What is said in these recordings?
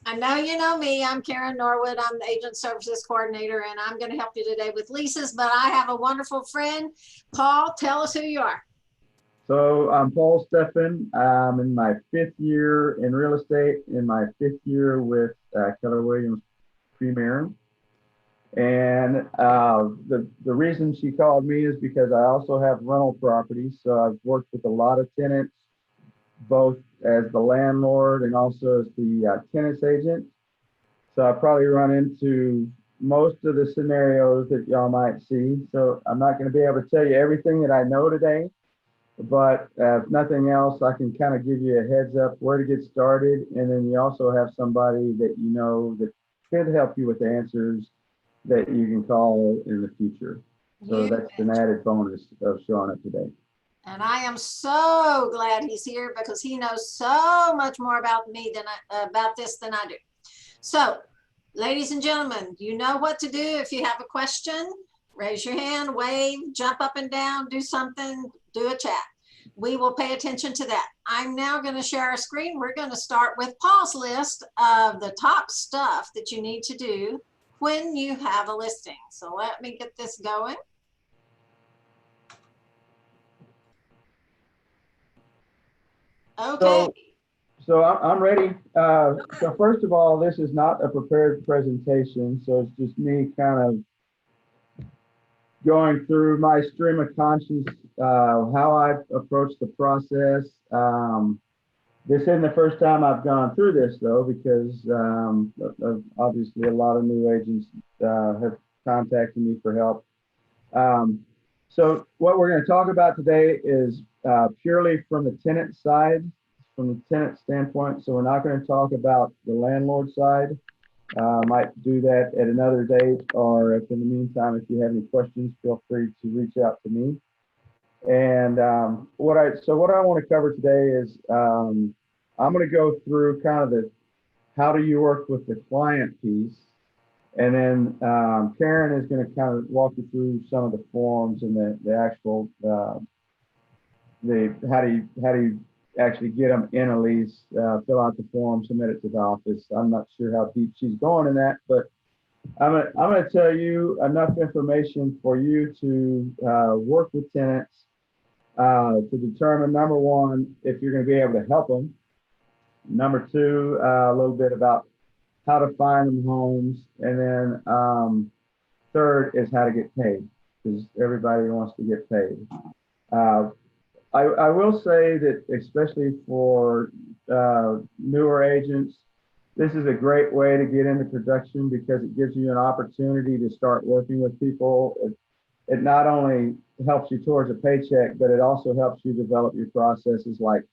I know you know me. I'm Karen Norwood. I'm the Agent Services Coordinator, and I'm going to help you today with leases. But I have a wonderful friend. Paul, tell us who you are. So I'm Paul Steffen. I'm in my fifth year in real estate, in my fifth year with Keller Williams Premier. And the reason she called me is because I also have rental properties. So I've worked with a lot of tenants, both as the landlord and also as the tenants agent. So I probably run into most of the scenarios that y'all might see. So I'm not going to be able to tell you everything that I know today, but if nothing else, I can kind of give you a heads up where to get started. And then you also have somebody that you know that could help you with the answers that you can call in the future. So You that's an betcha. added bonus of showing up today. And I am so glad he's here because he knows so much more about me than about this than I do. So, ladies and gentlemen, you know what to do if you have a question. Raise your hand, wave, jump up and down, do something, do a chat. We will pay attention to that. I'm now going to share our screen. We're going to start with Paul's list of the top stuff that you need to do when you have a listing. So let me get this going. Okay. So, so I'm ready. So first of all, this is not a prepared presentation. So it's just me kind of going through my stream of conscience, how I approach the process. This isn't the first time I've gone through this though, because obviously a lot of new agents have contacted me for help. Um, so what we're going to talk about today is purely from the tenant side, from the tenant standpoint. So we're not going to talk about the landlord side. Might do that at another date, or if in the meantime, if you have any questions, feel free to reach out to me. And what I want to cover today is I'm going to go through kind of the how do you work with the client piece, and then Karen is going to kind of walk you through some of the forms and the actual the how do you actually get them in a lease, fill out the form, submit it to the office. I'm not sure how deep she's going in that, but I'm gonna tell you enough information for you to work with tenants to determine, number one, if you're going to be able to help them. Number two, a little bit about how to find them homes, and then third is how to get paid, because everybody wants to get paid. Uh, I will say that, especially for newer agents, this is a great way to get into production because it gives you an opportunity to start working with people. It not only helps you towards a paycheck, but it also helps you develop your processes, like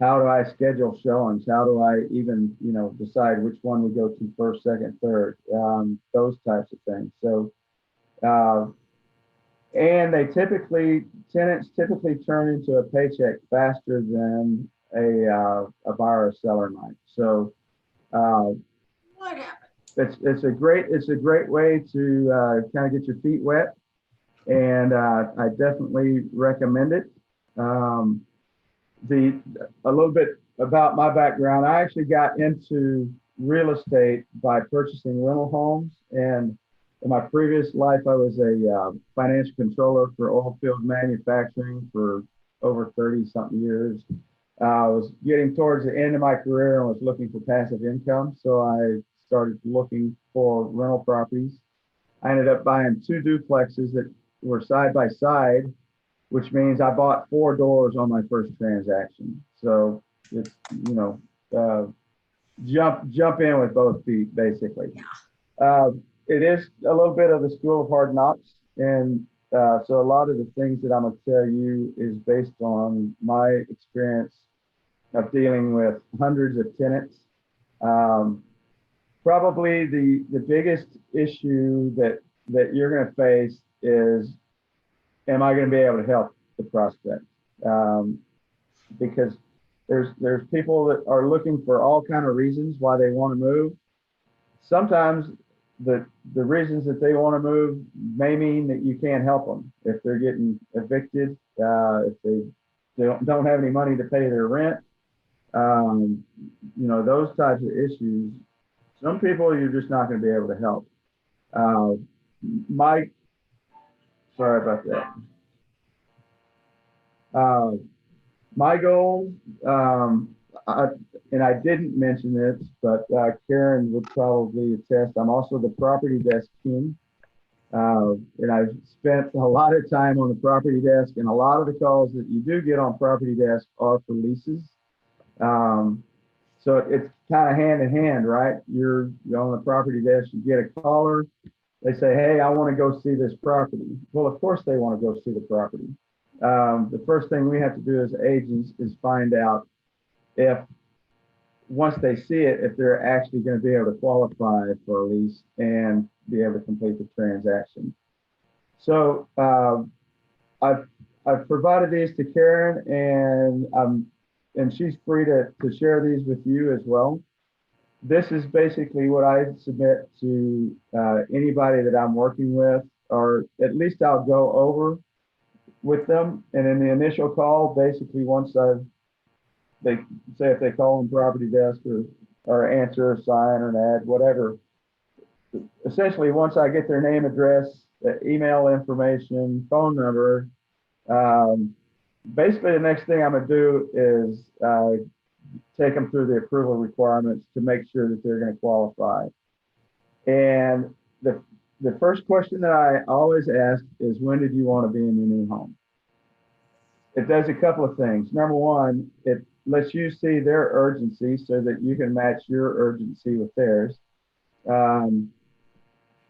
how do I schedule showings? How do I even, decide which one we go to first, second, third, those types of things. So, uh, and tenants typically turn into a paycheck faster than a buyer or seller might. So, uh, What happened? it's a great way to kind of get your feet wet, and I definitely recommend it. Um, the A little bit about my background. I actually got into real estate by purchasing rental homes, and in my previous life, I was a financial controller for oil field manufacturing for over 30 something years. I was getting towards the end of my career and was looking for passive income, so I started looking for rental properties. I ended up buying two duplexes that were side by side, which means I bought four doors on my first transaction. So it's, uh, jump in with both feet, basically. Uh, it is a little bit of the school of hard knocks, and so a lot of the things that I'm going to tell you is based on my experience of dealing with hundreds of tenants. Um, Probably the biggest issue that you're going to face is, am I going to be able to help the prospect? Um, because there's people that are looking for all kind of reasons why they want to move. Sometimes the reasons that they want to move may mean that you can't help them if they're getting evicted, if they don't have any money to pay their rent, those types of issues. Some people you're just not going to be able to help. Uh, my, sorry about that. Uh, my goal, um, I, and I didn't mention this, but Karen would probably attest. I'm also the property desk king. And I've spent a lot of time on the property desk, and a lot of the calls that you do get on property desk are for leases. Um, so it's kind of hand in hand, right? You're on the property desk, you get a caller, they say, hey, I want to go see this property. Well, of course they want to go see the property. The first thing we have to do as agents is find out if once they see it, if they're actually going to be able to qualify for a lease and be able to complete the transaction. So I've I've provided these to Karen, and she's free to share these with you as well. This is basically what I submit to anybody that I'm working with, or at least I'll go over with them. And in the initial call, basically once they say if they call in property desk or answer a sign or an ad, whatever, essentially once I get their name, address, email information, phone number, um, basically the next thing I'm gonna do is take them through the approval requirements to make sure that they're gonna qualify. And the first question that I always ask is, when did you want to be in your new home? It does a couple of things. Number one, it lets you see their urgency so that you can match your urgency with theirs. Um,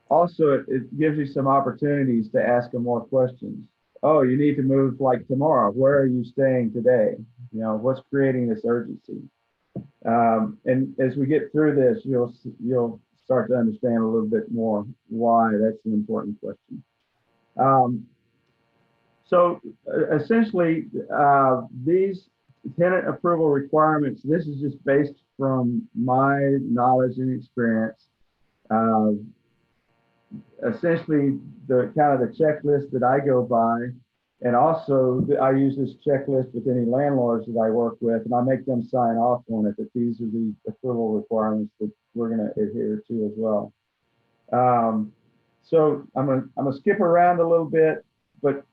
Also, it gives you some opportunities to ask them more questions. Oh, you need to move like tomorrow. Where are you staying today? You know, what's creating this urgency? And as we get through this, you'll start to understand a little bit more why that's an important question. Um, so essentially, these tenant approval requirements, this is just based from my knowledge and experience. Uh, Essentially, the kind of the checklist that I go by, and also I use this checklist with any landlords that I work with, and I make them sign off on it that these are the approval requirements that we're going to adhere to as well. So I'm gonna skip around a little bit, but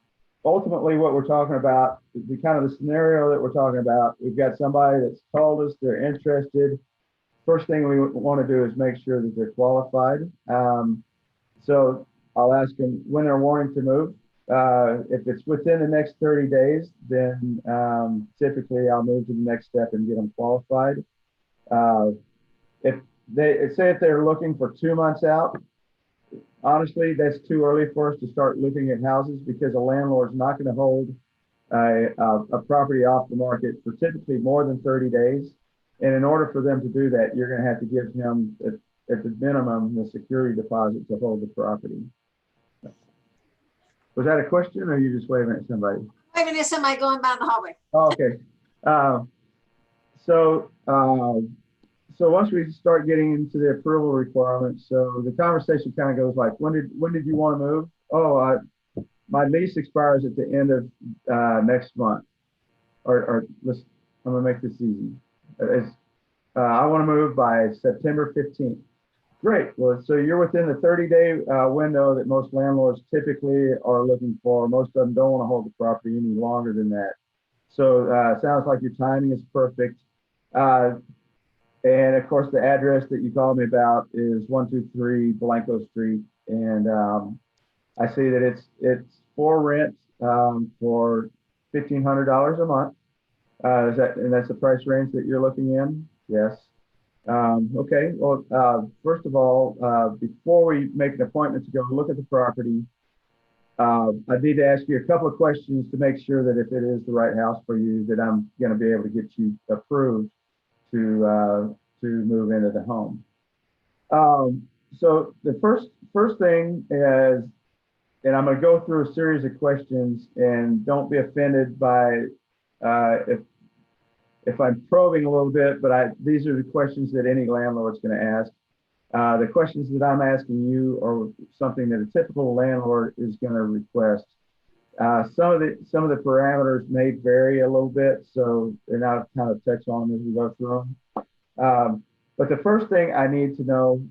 ultimately what we're talking about, the kind of the scenario that we're talking about, we've got somebody that's called us, they're interested. First thing we want to do is make sure that they're qualified. So I'll ask them when they're wanting to move. If it's within the next 30 days, then typically I'll move to the next step and get them qualified. Uh, if if they're looking for 2 months out, honestly, that's too early for us to start looking at houses because a landlord's not going to hold a property off the market for typically more than 30 days. And in order for them to do that, you're going to have to give him at the minimum the security deposit to hold the property. Was that a question, or are you just waving at somebody? Waving at somebody going by the hallway. Oh, okay. Uh, so so once we start getting into the approval requirements, so the conversation kind of goes like, when did you want to move? Oh, my lease expires at the end of next month, or I'm gonna make this easy. I want to move by September 15th. Great. Well, so you're within the 30-day window that most landlords typically are looking for. Most of them don't want to hold the property any longer than that. So it sounds like your timing is perfect. And of course, the address that you called me about is 123 Blanco Street. And I see that it's for rent for $1,500 a month. And that's the price range that you're looking in? Yes. Okay, well, first of all, before we make an appointment to go look at the property, I need to ask you a couple of questions to make sure that if it is the right house for you, that I'm going to be able to get you approved to move into the home. So the first thing is, and I'm going to go through a series of questions, and don't be offended by if I'm probing a little bit, but these are the questions that any landlord's going to ask. The questions that I'm asking you are something that a typical landlord is going to request. Some of the parameters may vary a little bit, so and I'll kind of touch on them as we go through them. But the first thing I need to know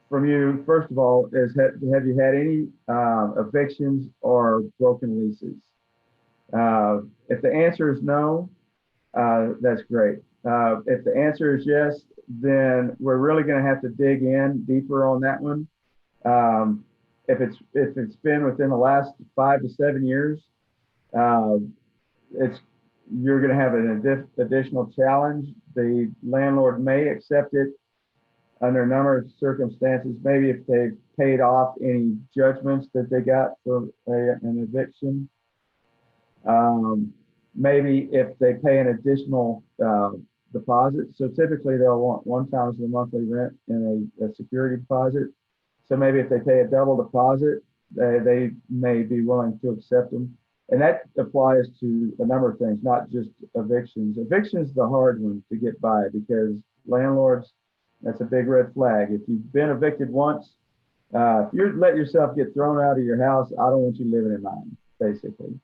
from you, first of all, is have you had any evictions or broken leases? If the answer is no, that's great. If the answer is yes, then we're really going to have to dig in deeper on that one. If it's been within the last 5 to 7 years, uh, it's you're going to have an additional challenge. The landlord may accept it under a number of circumstances. Maybe if they've paid off any judgments that they got for an eviction. Maybe if they pay an additional deposit. So typically they'll want 1 times the monthly rent in a security deposit. So maybe if they pay a double deposit, they may be willing to accept them. And that applies to a number of things, not just evictions. Evictions is the hard one to get by because landlords, that's a big red flag. If you've been evicted once, if you let yourself get thrown out of your house, I don't want you living in mine, basically.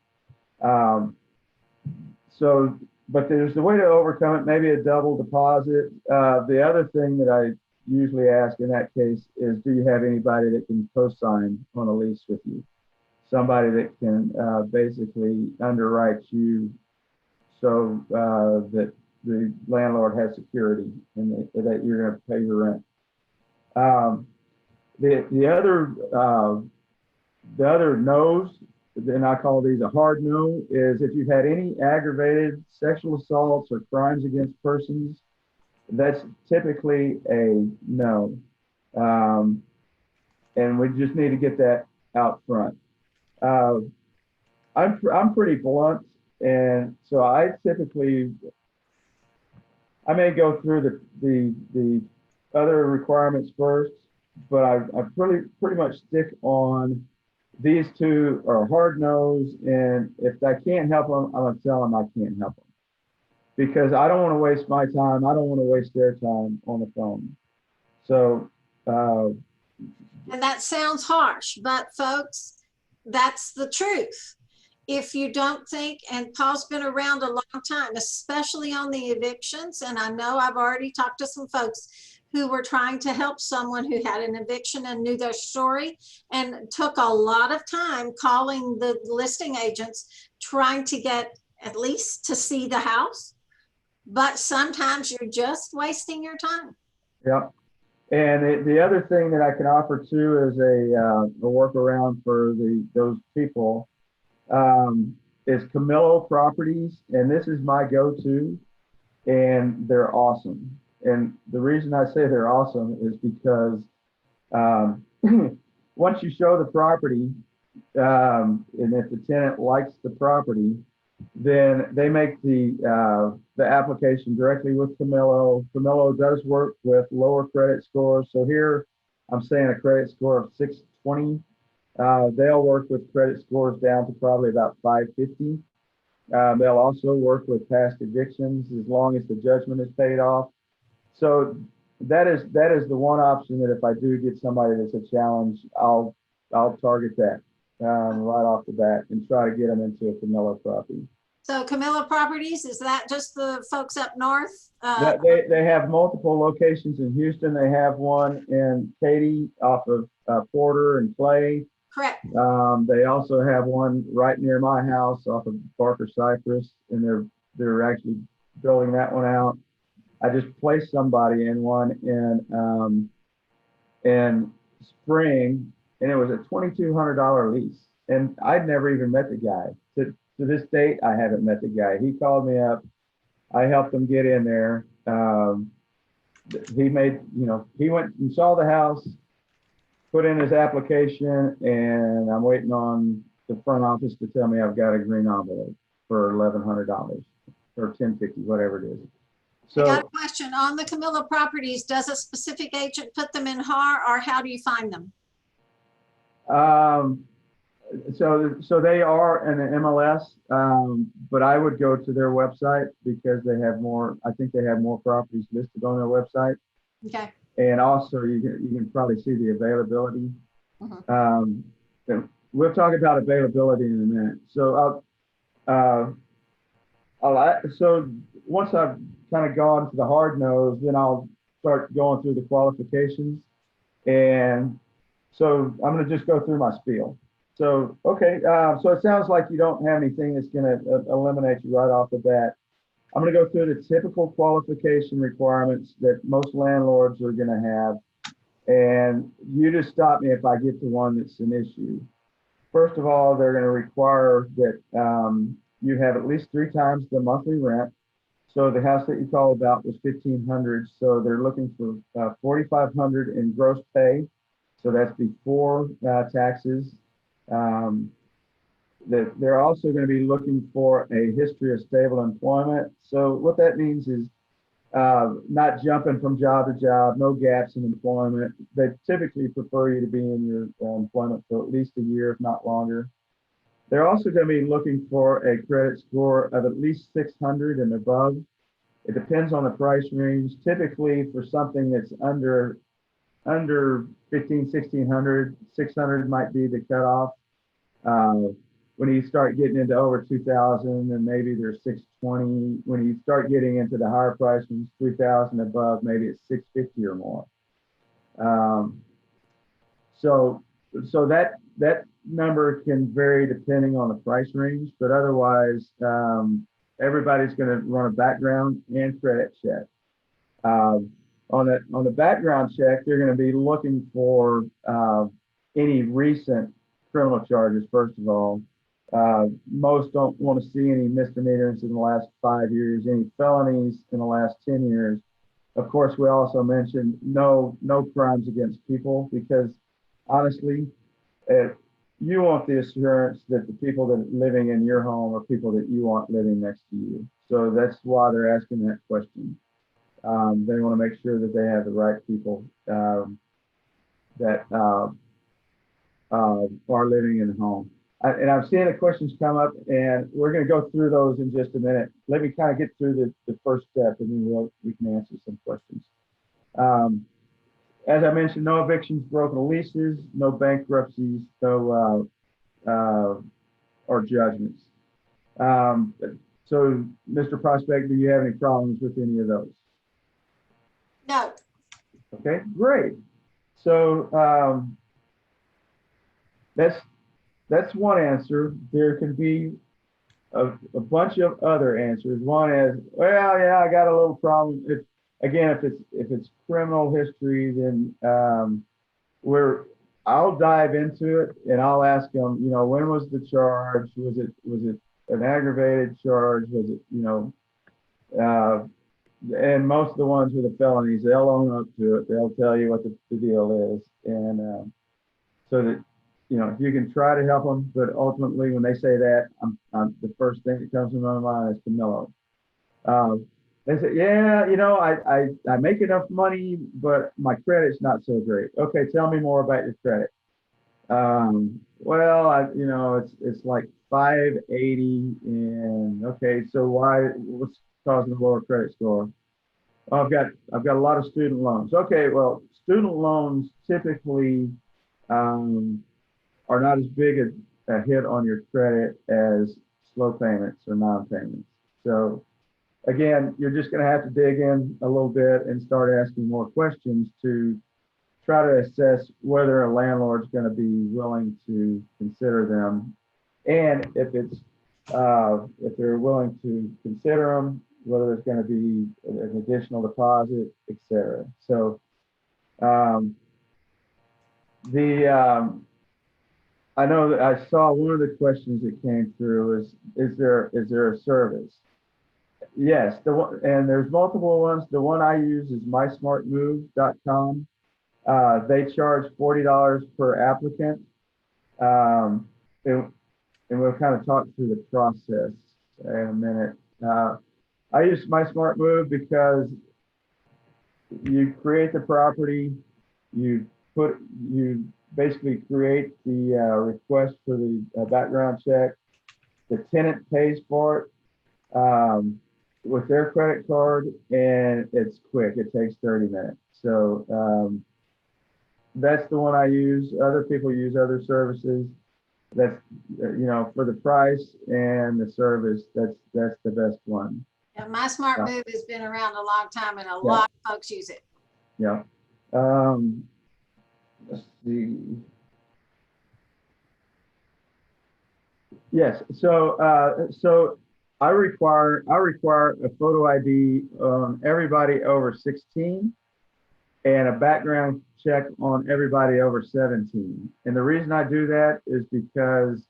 But there's the way to overcome it, maybe a double deposit. The other thing that I usually ask in that case is, do you have anybody that can co-sign on a lease with you? Somebody that can basically underwrite you so that the landlord has security and that you're going to pay your rent. The other no's, and I call these a hard no, is if you've had any aggravated sexual assaults or crimes against persons, that's typically a no. And we just need to get that out front. I'm pretty blunt, and so I may go through the other requirements first, but I pretty much stick on these two are hard no's, and if I can't help them, I'm gonna tell them I can't help them because I don't want to waste my time. I don't want to waste their time on the phone. So, and that sounds harsh, but folks, that's the truth. If you don't think, and Paul's been around a long time, especially on the evictions, and I know I've already talked to some folks who were trying to help someone who had an eviction and knew their story and took a lot of time calling the listing agents, trying to get at least to see the house. But sometimes you're just wasting your time. yeah. And the other thing that I can offer too is a workaround for those people is Camilo Properties, and this is my go-to, and they're awesome. And the reason I say they're awesome is because once you show the property, and if the tenant likes the property, then they make the application directly with Camilo. Camilo does work with lower credit scores. So here I'm saying a credit score of 620. They'll work with credit scores down to probably about 550. They'll also work with past evictions as long as the judgment is paid off. So that is the one option that if I do get somebody that's a challenge, I'll target that right off the bat and try to get them into a Camilo property. So Camilo Properties, is that just the folks up north? They have multiple locations in Houston. They have one in Katy off of Porter and Clay. Correct. They also have one right near my house off of Barker Cypress, and they're actually building that one out. I just placed somebody in one in spring, and it was a $2,200 lease, and I'd never even met the guy. To this date, I haven't met the guy. He called me up. I helped him get in there. He went and saw the house, put in his application, and I'm waiting on the front office to tell me I've got a green envelope for $1,100 or $1,050, whatever it is. So, I got a question on the Camilo Properties. Does a specific agent put them in HAR, or how do you find them? So they are in the MLS, but I would go to their website because they have more. I think they have more properties listed on their website. Okay. And also, you can probably see the availability. We'll talk about availability in a minute. So so once I've kind of gone to the hard nose, then I'll start going through the qualifications. And so I'm going to just go through my spiel. So, okay, so it sounds like you don't have anything that's going to eliminate you right off the bat. I'm going to go through the typical qualification requirements that most landlords are going to have. And you just stop me if I get to one that's an issue. First of all, they're going to require that you have at least 3 times the monthly rent. So the house that you called about was 1,500. So they're looking for 4,500 in gross pay. So that's before taxes. They're also going to be looking for a history of stable employment. So what that means is not jumping from job to job, no gaps in employment. They typically prefer you to be in your employment for at least a year, if not longer. They're also going to be looking for a credit score of at least 600 and above. It depends on the price range. Typically for something that's under 1,600, 600 might be the cutoff. When you start getting into over 2,000, and maybe there's 620. When you start getting into the higher price ones, 3,000 above, maybe it's 650 or more. So that number can vary depending on the price range, but otherwise, everybody's going to run a background and credit check. On the background check, they're going to be looking for any recent criminal charges. First of all, most don't want to see any misdemeanors in the last 5 years, any felonies in the last 10 years. Of course, we also mentioned no crimes against people, because honestly, you want the assurance that the people that are living in your home are people that you want living next to you. So that's why they're asking that question. They want to make sure that they have the right people that are living in the home. And I'm seeing the questions come up, and we're going to go through those in just a minute. Let me kind of get through the first step, and then we can answer some questions. As I mentioned, no evictions, broken leases, no bankruptcies, no or judgments. So, Mr. Prospect, do you have any problems with any of those? No. Okay, great. So that's one answer. There can be a bunch of other answers. One is, well, yeah, I got a little problem. If it's criminal history, then I'll dive into it and I'll ask them, when was the charge? Was it an aggravated charge? Was it, and most of the ones with the felonies, they'll own up to it. They'll tell you what the deal is. And so that, if you can try to help them, but ultimately when they say that, the first thing that comes to my mind is Camilo. They say, yeah, I make enough money, but my credit's not so great. Okay, tell me more about your credit. Well, it's like 580, and okay, so what's causing the lower credit score? Oh, I've got a lot of student loans. Okay, well, student loans typically are not as big a hit on your credit as slow payments or non-payments. So again, you're just going to have to dig in a little bit and start asking more questions to try to assess whether a landlord's going to be willing to consider them, and if they're willing to consider them, whether it's going to be an additional deposit, etc. So I know that I saw one of the questions that came through is there a service? Yes, and there's multiple ones. The one I use is mysmartmove.com. They charge $40 per applicant. And we'll kind of talk through the process in a minute. I use MySmartMove because you create the property, you basically create the request for the background check. The tenant pays for it with their credit card, and it's quick. It takes 30 minutes. So that's the one I use. Other people use other services. That's for the price and the service. That's the best one. Yeah, my smart Yeah. move has been around a long time and a Yeah. lot of folks use it. Yeah. Let's see. Yes. So I require a photo ID on everybody over 16 and a background check on everybody over 17. And the reason I do that is because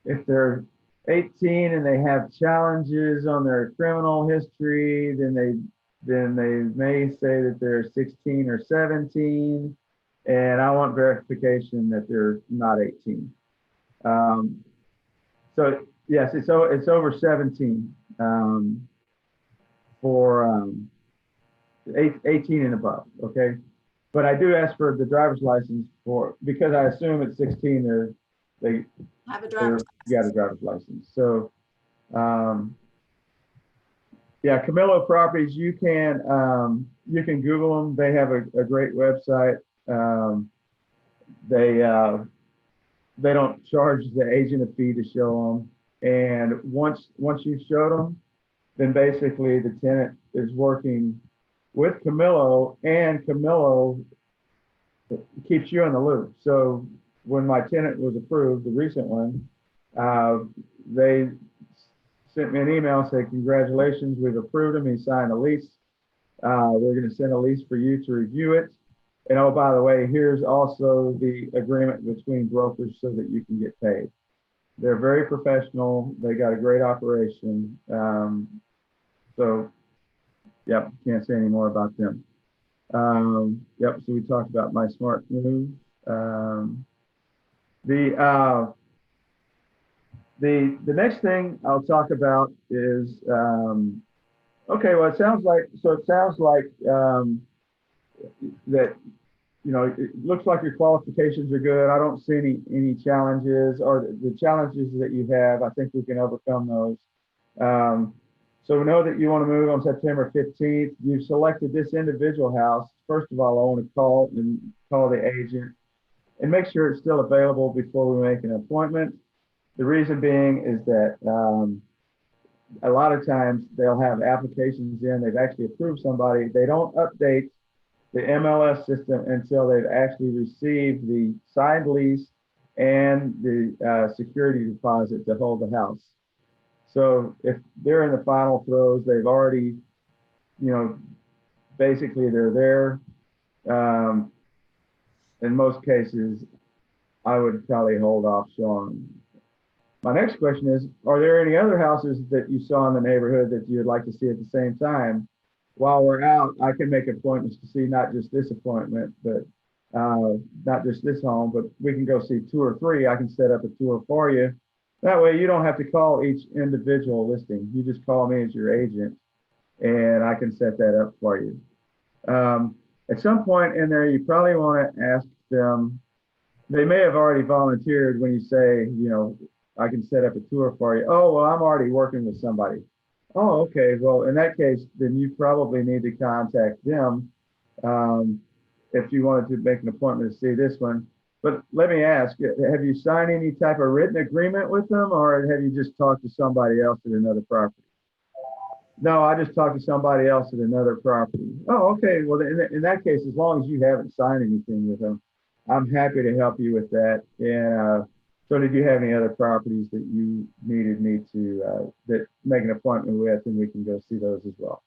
if they're 18 and they have challenges on their criminal history, then they may say that they're 16 or 17, and I want verification that they're not 18. So yes, it's over 17 for 18 and above. Okay, but I do ask for the driver's license because I assume at 16 they Have a driver's got a driver's license. So yeah, Camilo Properties, you can Google them. They have a great website. They don't charge the agent a fee to show them. And once you show them, then basically the tenant is working with Camilo, and Camilo keeps you in the loop. So when my tenant was approved, the recent one, they sent me an email saying, congratulations, we've approved him. He signed a lease. We're going to send a lease for you to review it. And oh, by the way, here's also the agreement between brokers so that you can get paid. They're very professional. They got a great operation. So, yep, can't say any more about them. Yep, so we talked about my smart move. The next thing I'll talk about is okay. Well, it sounds like that it looks like your qualifications are good. I don't see any challenges, or the challenges that you have. I think we can overcome those. So we know that you want to move on September 15th. You've selected this individual house. First of all, I want to call the agent and make sure it's still available before we make an appointment. The reason being is that a lot of times they'll have applications in, they've actually approved somebody. They don't update the MLS system until they've actually received the signed lease and the security deposit to hold the house. So if they're in the final throes, they've already, basically they're there. In most cases, I would probably hold off showing. My next question is, are there any other houses that you saw in the neighborhood that you'd like to see at the same time? While we're out, I can make appointments to see not just this appointment, but not just this home, but we can go see 2 or 3. I can set up a tour for you. That way you don't have to call each individual listing. You just call me as your agent and I can set that up for you. At some point in there, you probably want to ask them, they may have already volunteered when you say, I can set up a tour for you. Oh, well, I'm already working with somebody. Oh, okay. Well, in that case, then you probably need to contact them if you wanted to make an appointment to see this one. But let me ask, have you signed any type of written agreement with them, or have you just talked to somebody else at another property? No, I just talked to somebody else at another property. Oh, okay. Well, in that case, as long as you haven't signed anything with them, I'm happy to help you with that. And so did you have any other properties that you needed me to that make an appointment with, and we can go see those as well.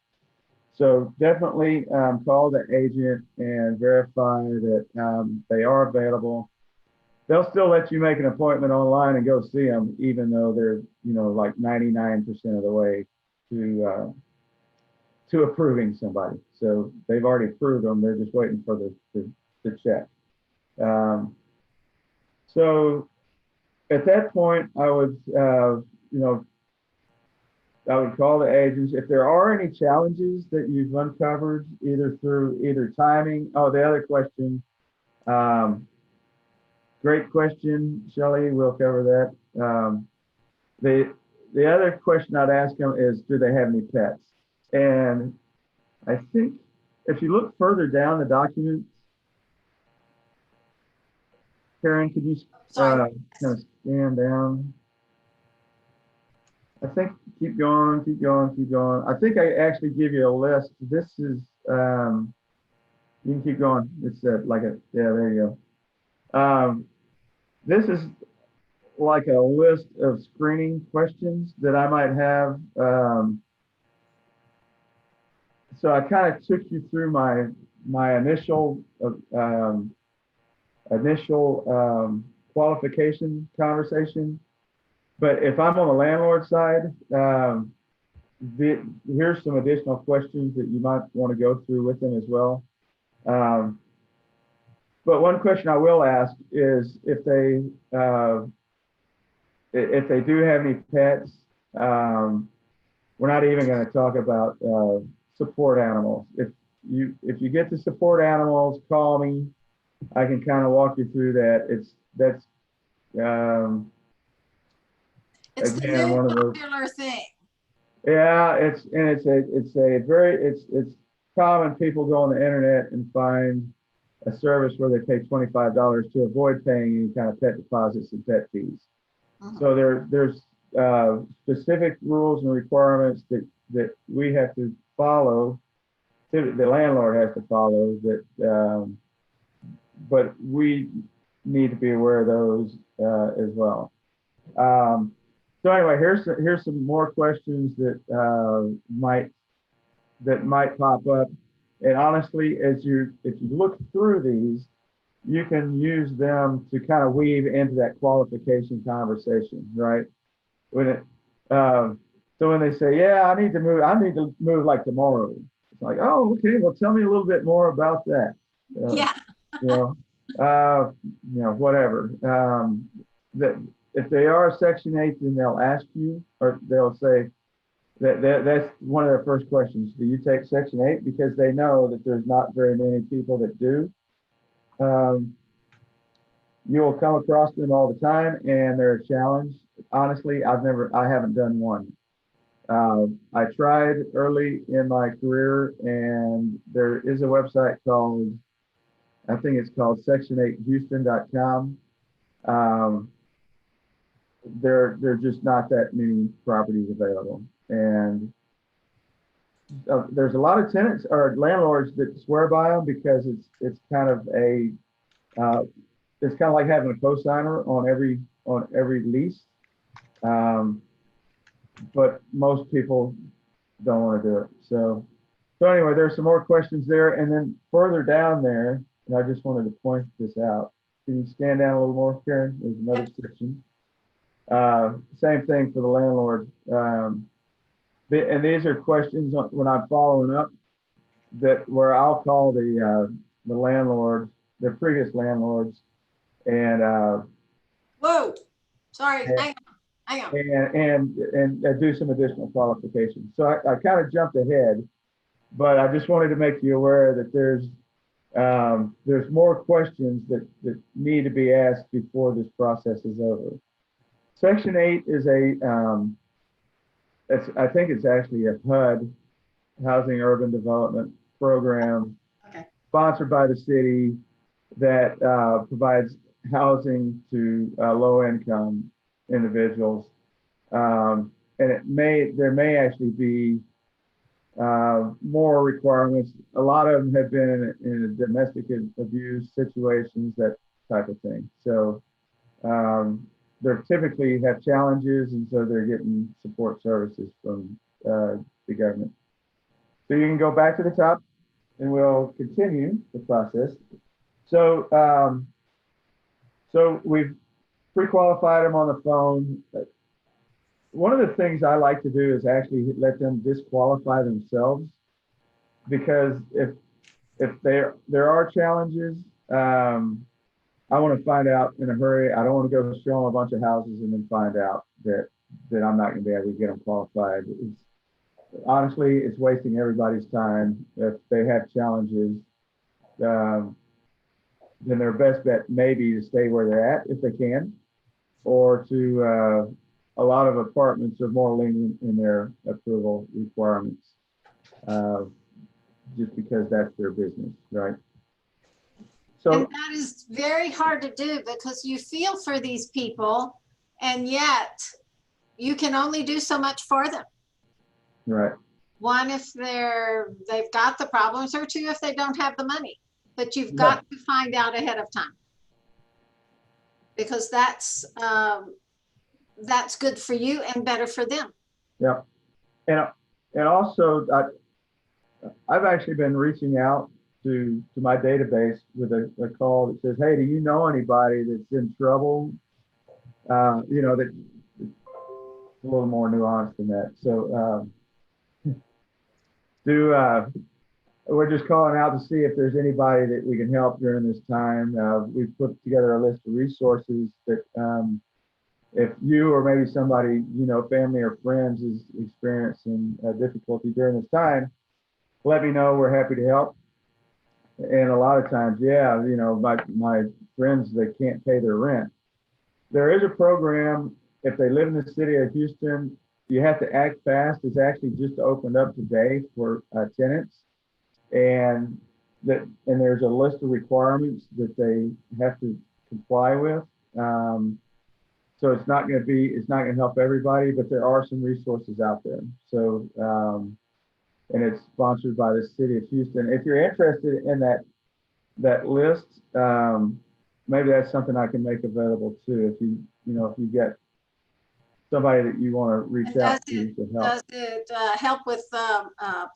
So definitely call the agent and verify that they are available. They'll still let you make an appointment online and go see them, even though they're, like 99% of the way to approving somebody. So they've already approved them. They're just waiting for the check. So at that point, I would, I would call the agents. If there are any challenges that you've uncovered, either timing. Oh, the other question. Great question, Shelley. We'll cover that. The other question I'd ask them is, do they have any pets? And I think if you look further down the document, Karen, could you kind of scan down? I think keep going, keep going, keep going. I think I actually give you a list. This is, you can keep going. It's like a, yeah, there you go. This is like a list of screening questions that I might have. So I kind of took you through my initial qualification conversation. But if I'm on the landlord side, here's some additional questions that you might want to go through with them as well. But one question I will ask is if they do have any pets, we're not even going to talk about support animals. If you get to support animals, call me. I can kind of walk you through that. That's It's the again new one of those. popular thing. Yeah, it's common. People go on the internet and find a service where they pay $25 to avoid paying any kind of pet deposits and pet fees. So there's specific rules and requirements that we have to follow, the landlord has to follow, that but we need to be aware of those as well. So anyway, here's some more questions that might pop up. And honestly, if you look through these, you can use them to kind of weave into that qualification conversation, right? So when they say, yeah, I need to move like tomorrow. It's like, oh, okay, well, tell me a little bit more about that. Yeah. You know, whatever. That if they are Section 8, then they'll ask you, or they'll say that's one of their first questions. Do you take Section 8? Because they know that there's not very many people that do. You will come across them all the time, and they're a challenge. Honestly, I haven't done one. I tried early in my career, and there is a website called, I think it's called section8houston.com. There are just not that many properties available, and there's a lot of tenants or landlords that swear by them because it's kind of like having a co-signer on every lease. But most people don't want to do it. So anyway, there's some more questions there. And then further down there, and I just wanted to point this out. Can you scan down a little more, Karen? There's another section. Same thing for the landlord. And these are questions when I'm following up where I'll call the landlord, the previous landlords, and Whoa, sorry, hang on. and do some additional qualifications. So I kind of jumped ahead, but I just wanted to make you aware that there's more questions that need to be asked before this process is over. Section 8 is I think it's actually a HUD, Housing Urban Development Program, sponsored by the city that provides housing to low-income individuals, and there may actually be more requirements. A lot of them have been in domestic abuse situations, that type of thing. So they typically have challenges, and so they're getting support services from the government. So you can go back to the top, and we'll continue the process. So so we've pre-qualified them on the phone. One of the things I like to do is actually let them disqualify themselves, because if there are challenges, I want to find out in a hurry. I don't want to go show them a bunch of houses and then find out that I'm not going to be able to get them qualified. Honestly, it's wasting everybody's time. If they have challenges, then their best bet may be to stay where they're at if they can, or to a lot of apartments are more lenient in their approval requirements, just because that's their business, right? So, and that is very hard to do because you feel for these people, and yet you can only do so much for them. Right. One, if they've got the problems, or two, if they don't have the money. But you've Yeah. got to find out ahead of time, because that's good for you and better for them. Yeah. And also, I've actually been reaching out to my database with a call that says, hey, do you know anybody that's in trouble? You know, that it's a little more nuanced than that. So we're just calling out to see if there's anybody that we can help during this time. We've put together a list of resources that if you or maybe somebody, you know, family or friends is experiencing difficulty during this time, let me know. We're happy to help. And a lot of times, yeah, you know, my friends, they can't pay their rent. There is a program, if they live in the city of Houston, you have to act fast. It's actually just opened up today for tenants. And there's a list of requirements that they have to comply with. So it's not going to help everybody, but there are some resources out there. So, and it's sponsored by the city of Houston. If you're interested in that list, maybe that's something I can make available too. If you get somebody that you want to reach out to help. Does it help with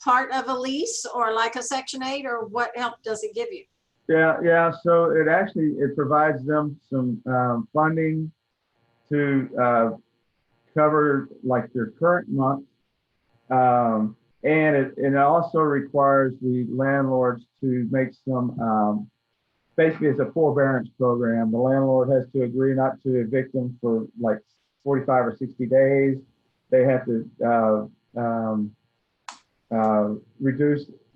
part of a lease, or like a Section 8, or what help does it give you? Yeah. So it provides them some funding to cover like their current month. And it also requires the landlords to make some, basically it's a forbearance program. The landlord has to agree not to evict them for like 45 or 60 days. They have to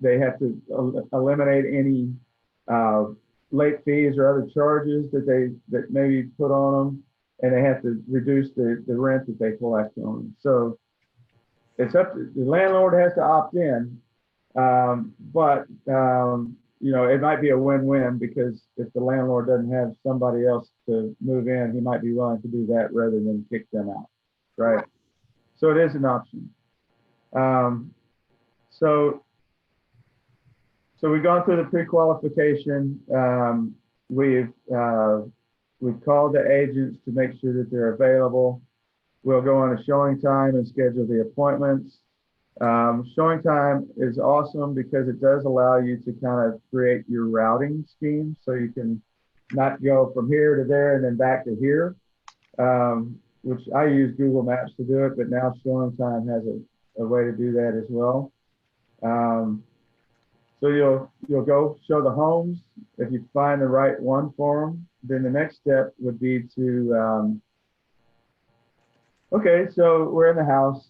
they have to eliminate any late fees or other charges that may be put on them. And they have to reduce the rent that they collect on them. So it's up to the landlord has to opt in, but you know, it might be a win-win, because if the landlord doesn't have somebody else to move in, he might be willing to do that rather than kick them out, right? So it is an option. So we've gone through the pre-qualification. We've called the agents to make sure that they're available. We'll go on a showing time and schedule the appointments. Showing time is awesome because it does allow you to kind of create your routing scheme, so you can not go from here to there and then back to here, which I use Google Maps to do it, but now showing time has a way to do that as well. So you'll go show the homes. If you find the right one for them, then the next step would be to, okay, so we're in the house.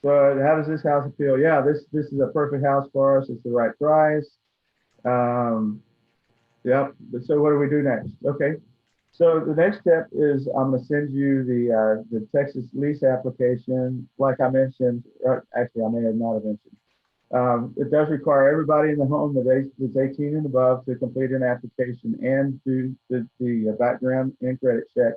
So how does this house appeal? Yeah, this is a perfect house for us. It's the right price. Yep. So what do we do next? Okay. So the next step is I'm going to send you the Texas lease application. Like I mentioned, actually I may have not have mentioned. It does require everybody in the home that's 18 and above to complete an application and do the background and credit check.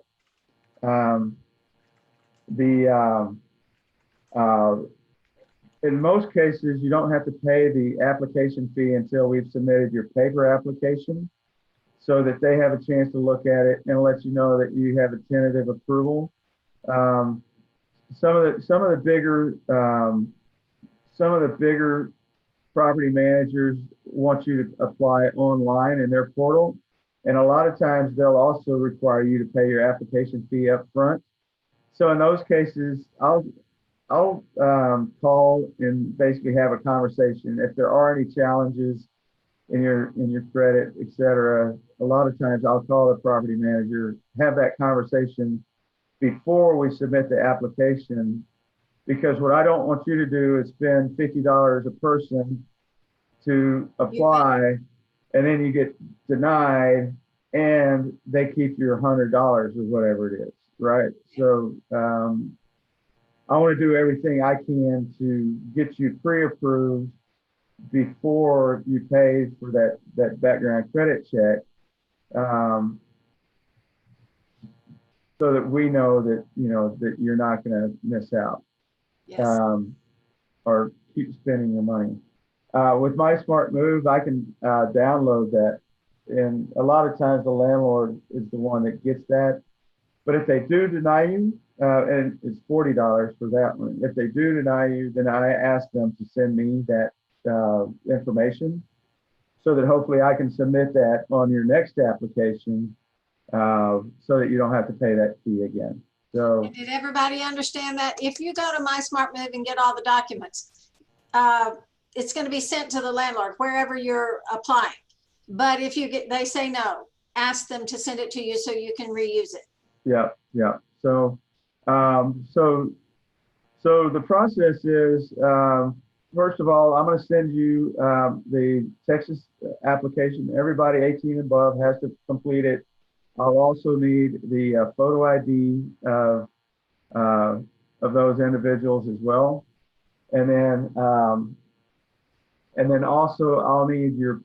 In most cases, you don't have to pay the application fee until we've submitted your paper application, so that they have a chance to look at it and let you know that you have a tentative approval. Some of the bigger property managers want you to apply online in their portal, and a lot of times they'll also require you to pay your application fee up front. So in those cases, I'll call and basically have a conversation. If there are any challenges in your credit, et cetera, a lot of times I'll call the property manager, have that conversation before we submit the application, because what I don't want you to do is spend $50 a person to apply, and then you get denied and they keep your $100 or whatever it is, right? So I want to do everything I can to get you pre-approved before you pay for that background credit check. so that we know that, that you're not going to miss out, Yes. or keep spending your money. With My Smart Move, I can download that. And a lot of times the landlord is the one that gets that. But if they do deny you, and it's $40 for that one. If they do deny you, then I ask them to send me that information so that hopefully I can submit that on your next application, so that you don't have to pay that fee again. So, And did everybody understand that? If you go to My Smart Move and get all the documents, it's going to be sent to the landlord wherever you're applying. But if they say no, ask them to send it to you so you can reuse it. yeah, yeah. So, so the process is, first of all, I'm going to send you the Texas application. Everybody 18 and above has to complete it. I'll also need the photo ID of those individuals as well, and then also I'll need your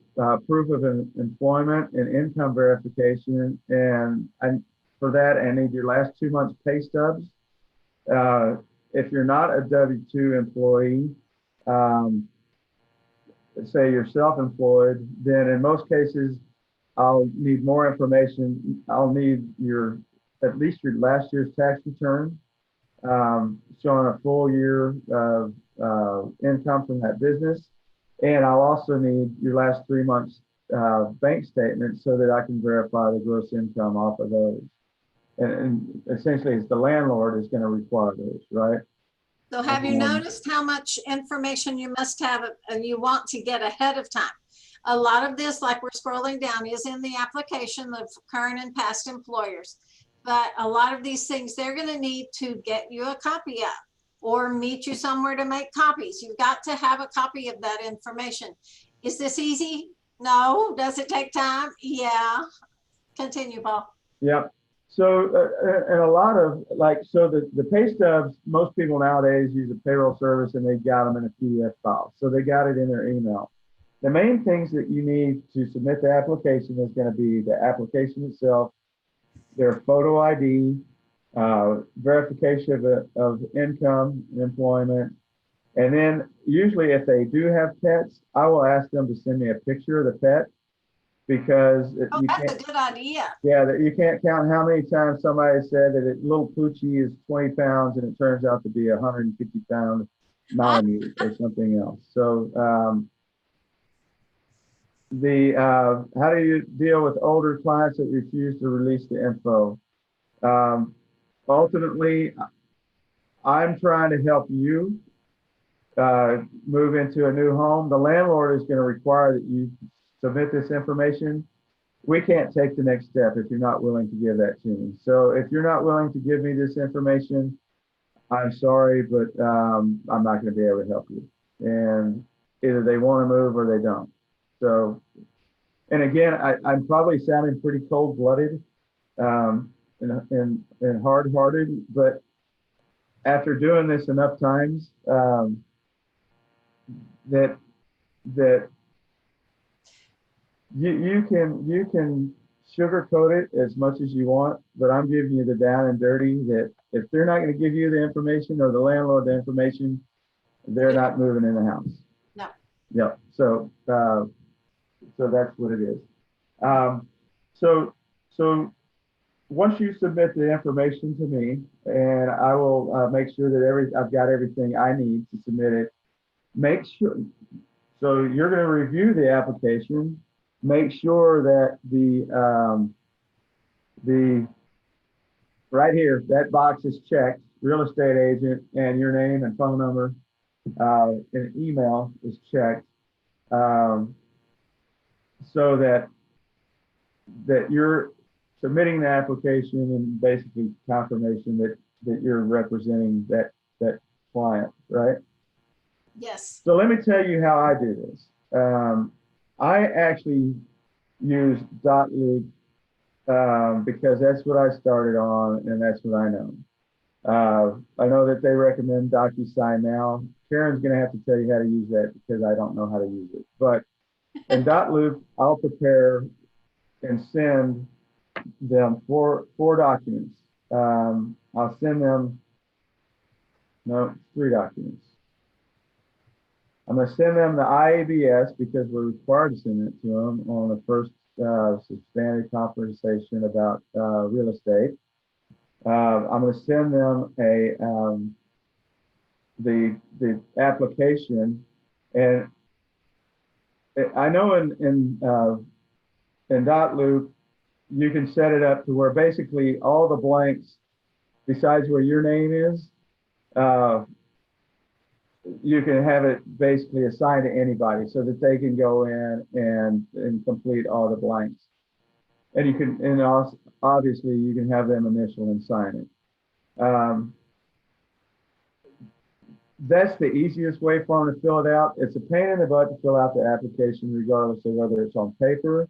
proof of employment and income verification, and for that I need your last 2 months pay stubs. If you're not a W-2 employee, say you're self-employed, then in most cases I'll need more information. I'll need at least your last year's tax return, showing a full year of income from that business. And I'll also need your last 3 months bank statement so that I can verify the gross income off of those. And essentially it's the landlord is going to require those, right? So have you noticed how much information you must have and you want to get ahead of time? A lot of this, like we're scrolling down, is in the application of current and past employers. But a lot of these things, they're going to need to get you a copy of or meet you somewhere to make copies. You've got to have a copy of that information. Is this easy? No. Does it take time? Yeah. Continue, Paul. Yep. So, and a lot of so the pay stubs, most people nowadays use a payroll service and they got them in a PDF file. So they got it in their email. The main things that you need to submit the application is going to be the application itself, their photo ID, verification of income and employment. And then usually if they do have pets, I will ask them to send me a picture of the pet, because that's a good idea. Yeah, that you can't count how many times somebody said that little Poochie is 20 pounds and it turns out to be 150-pound Malamute or something else. So how do you deal with older clients that refuse to release the info? Ultimately, I'm trying to help you move into a new home. The landlord is going to require that you submit this information. We can't take the next step if you're not willing to give that to me. So if you're not willing to give me this information, I'm sorry, but I'm not going to be able to help you. And either they want to move or they don't. So, and again, I'm probably sounding pretty cold-blooded and hard-hearted, but after doing this enough times, that you can sugarcoat it as much as you want, but I'm giving you the down and dirty that if they're not going to give you the information or the landlord the information, they're not moving in the house. No. Yep. So that's what it is. So once you submit the information to me, and I will make sure that I've got everything I need to submit it. Make sure. So you're going to review the application. Make sure that the right here, that box is checked, real estate agent, and your name and phone number and email is checked, so that you're submitting the application and basically confirmation that you're representing that client, right? Yes. So let me tell you how I do this. I actually use .loop because that's what I started on and that's what I know. I know that they recommend DocuSign now. Karen's going to have to tell you how to use that because I don't know how to use it. But in .loop, I'll prepare and send them four documents. I'll send them, no, 3 documents. I'm going to send them the IABS because we're required to send it to them on the first substantive conversation about real estate. I'm going to send them the application, and I know in dot loop you can set it up to where basically all the blanks besides where your name is, you can have it basically assigned to anybody so that they can go in and complete all the blanks. And you can, and also, obviously you can have them initial and sign it. That's the easiest way for them to fill it out. It's a pain in the butt to fill out the application regardless of whether it's on paper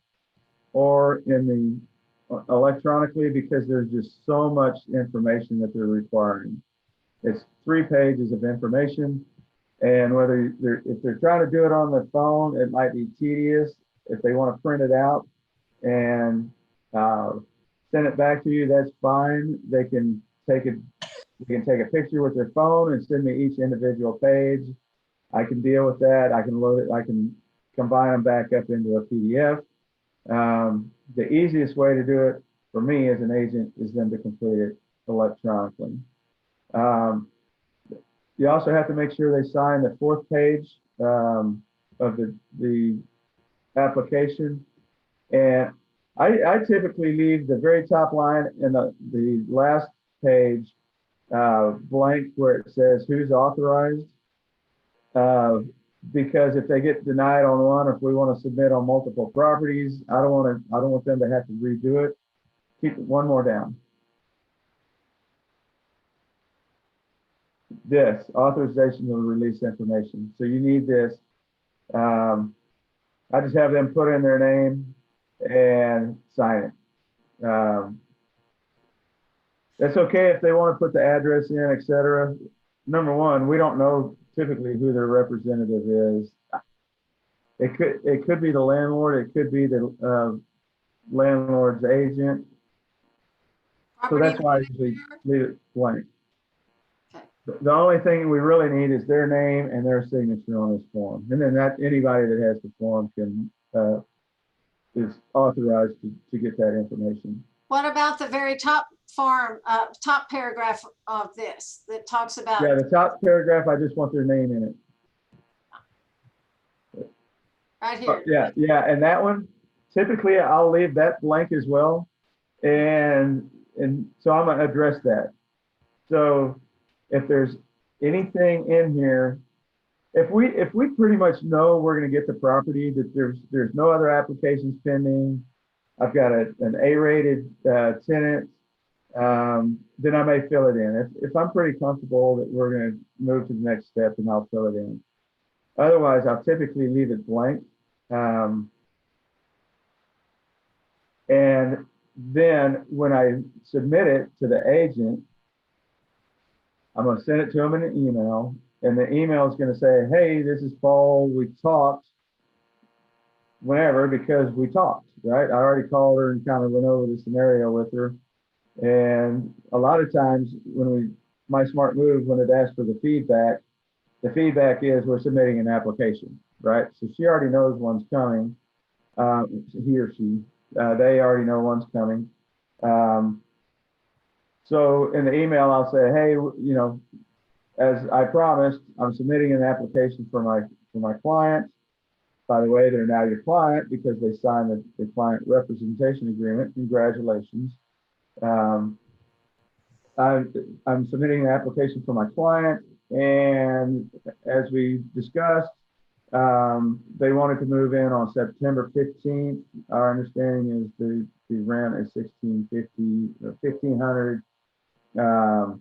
or in the electronically, because there's just so much information that they're requiring. It's 3 pages of information. And whether if they're trying to do it on their phone, it might be tedious. If they want to print it out and send it back to you, that's fine. They can take a picture with their phone and send me each individual page. I can deal with that. I can load it. I can combine them back up into a PDF. The easiest way to do it for me as an agent is then to complete it electronically. You also have to make sure they sign the 4th page of the application. And I typically leave the very top line and the last page blank where it says who's authorized. Because if they get denied on one, if we want to submit on multiple properties, I don't want them to have to redo it. Keep it one more down. This authorization to release information. So you need this. I just have them put in their name and sign it. That's okay if they want to put the address in, etc. Number one, we don't know typically who their representative is. It could be the landlord. It could be the landlord's agent. So that's why I usually leave it blank. Okay. The only thing we really need is their name and their signature on this form. And then that anybody that has the form can is authorized to get that information. What about the very top form, top paragraph of this that talks about? Yeah, the top paragraph, I just want their name in it. Right here. Yeah, and that one, typically I'll leave that blank as well. And so I'm gonna address that. So if there's anything in here, if we pretty much know we're gonna get the property, that there's no other applications pending, I've got an A-rated tenant, then I may fill it in. If I'm pretty comfortable that we're going to move to the next step, then I'll fill it in. Otherwise, I'll typically leave it blank. And then when I submit it to the agent, I'm going to send it to them in an email. And the email is going to say, hey, this is Paul. We talked whenever, because we talked, right? I already called her and kind of went over the scenario with her. And a lot of times when my smart move, when it asks for the feedback is we're submitting an application, right? So she already knows one's coming. He or she, they already know one's coming. So in the email, I'll say, hey, you know, as I promised, I'm submitting an application for my client. By the way, they're now your client because they signed the client representation agreement. Congratulations. I'm submitting an application for my client, and as we discussed, they wanted to move in on September 15th. Our understanding is the rent is $1,650 or $1,500.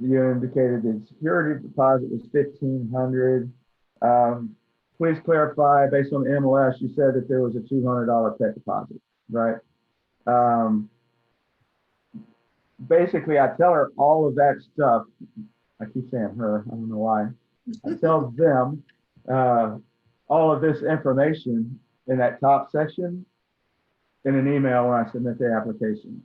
You indicated the security deposit was $1,500. Please clarify, based on the MLS, you said that there was a $200 pet deposit, right? Basically, I tell her all of that stuff. I keep saying her, I don't know why. I tell them all of this information in that top section in an email when I submit the application.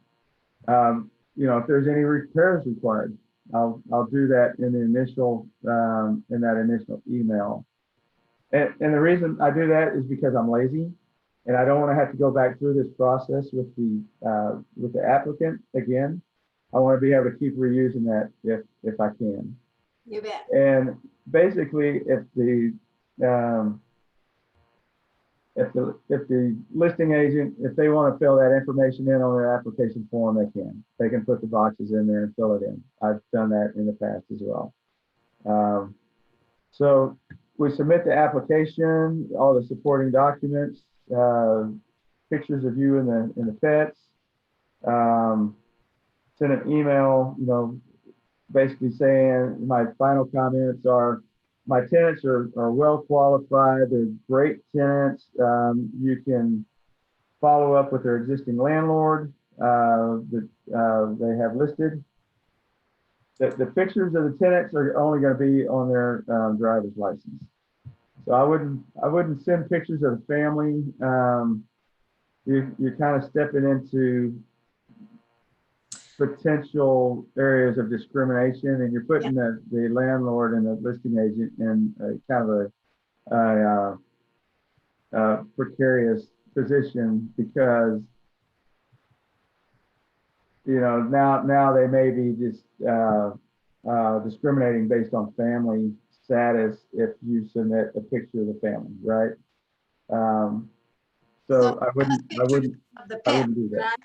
if there's any repairs required, I'll do that in the initial in that initial email. And the reason I do that is because I'm lazy, and I don't want to have to go back through this process with the applicant again. I want to be able to keep reusing that if I can. You bet. And basically, um, if the listing agent, if they want to fill that information in on their application form, they can. They can put the boxes in there and fill it in. I've done that in the past as well. So we submit the application, all the supporting documents, pictures of you and the pets. Send an email, basically saying my final comments are, my tenants are well qualified. They're great tenants. You can follow up with their existing landlord that they have listed. The pictures of the tenants are only going to be on their driver's license. So I wouldn't send pictures of the family. You're kind of stepping into potential areas of discrimination, and you're putting the landlord and the listing agent in kind of a precarious position, because now they may be just discriminating based on family status if you submit a picture of the family, right? So I wouldn't do that. Right?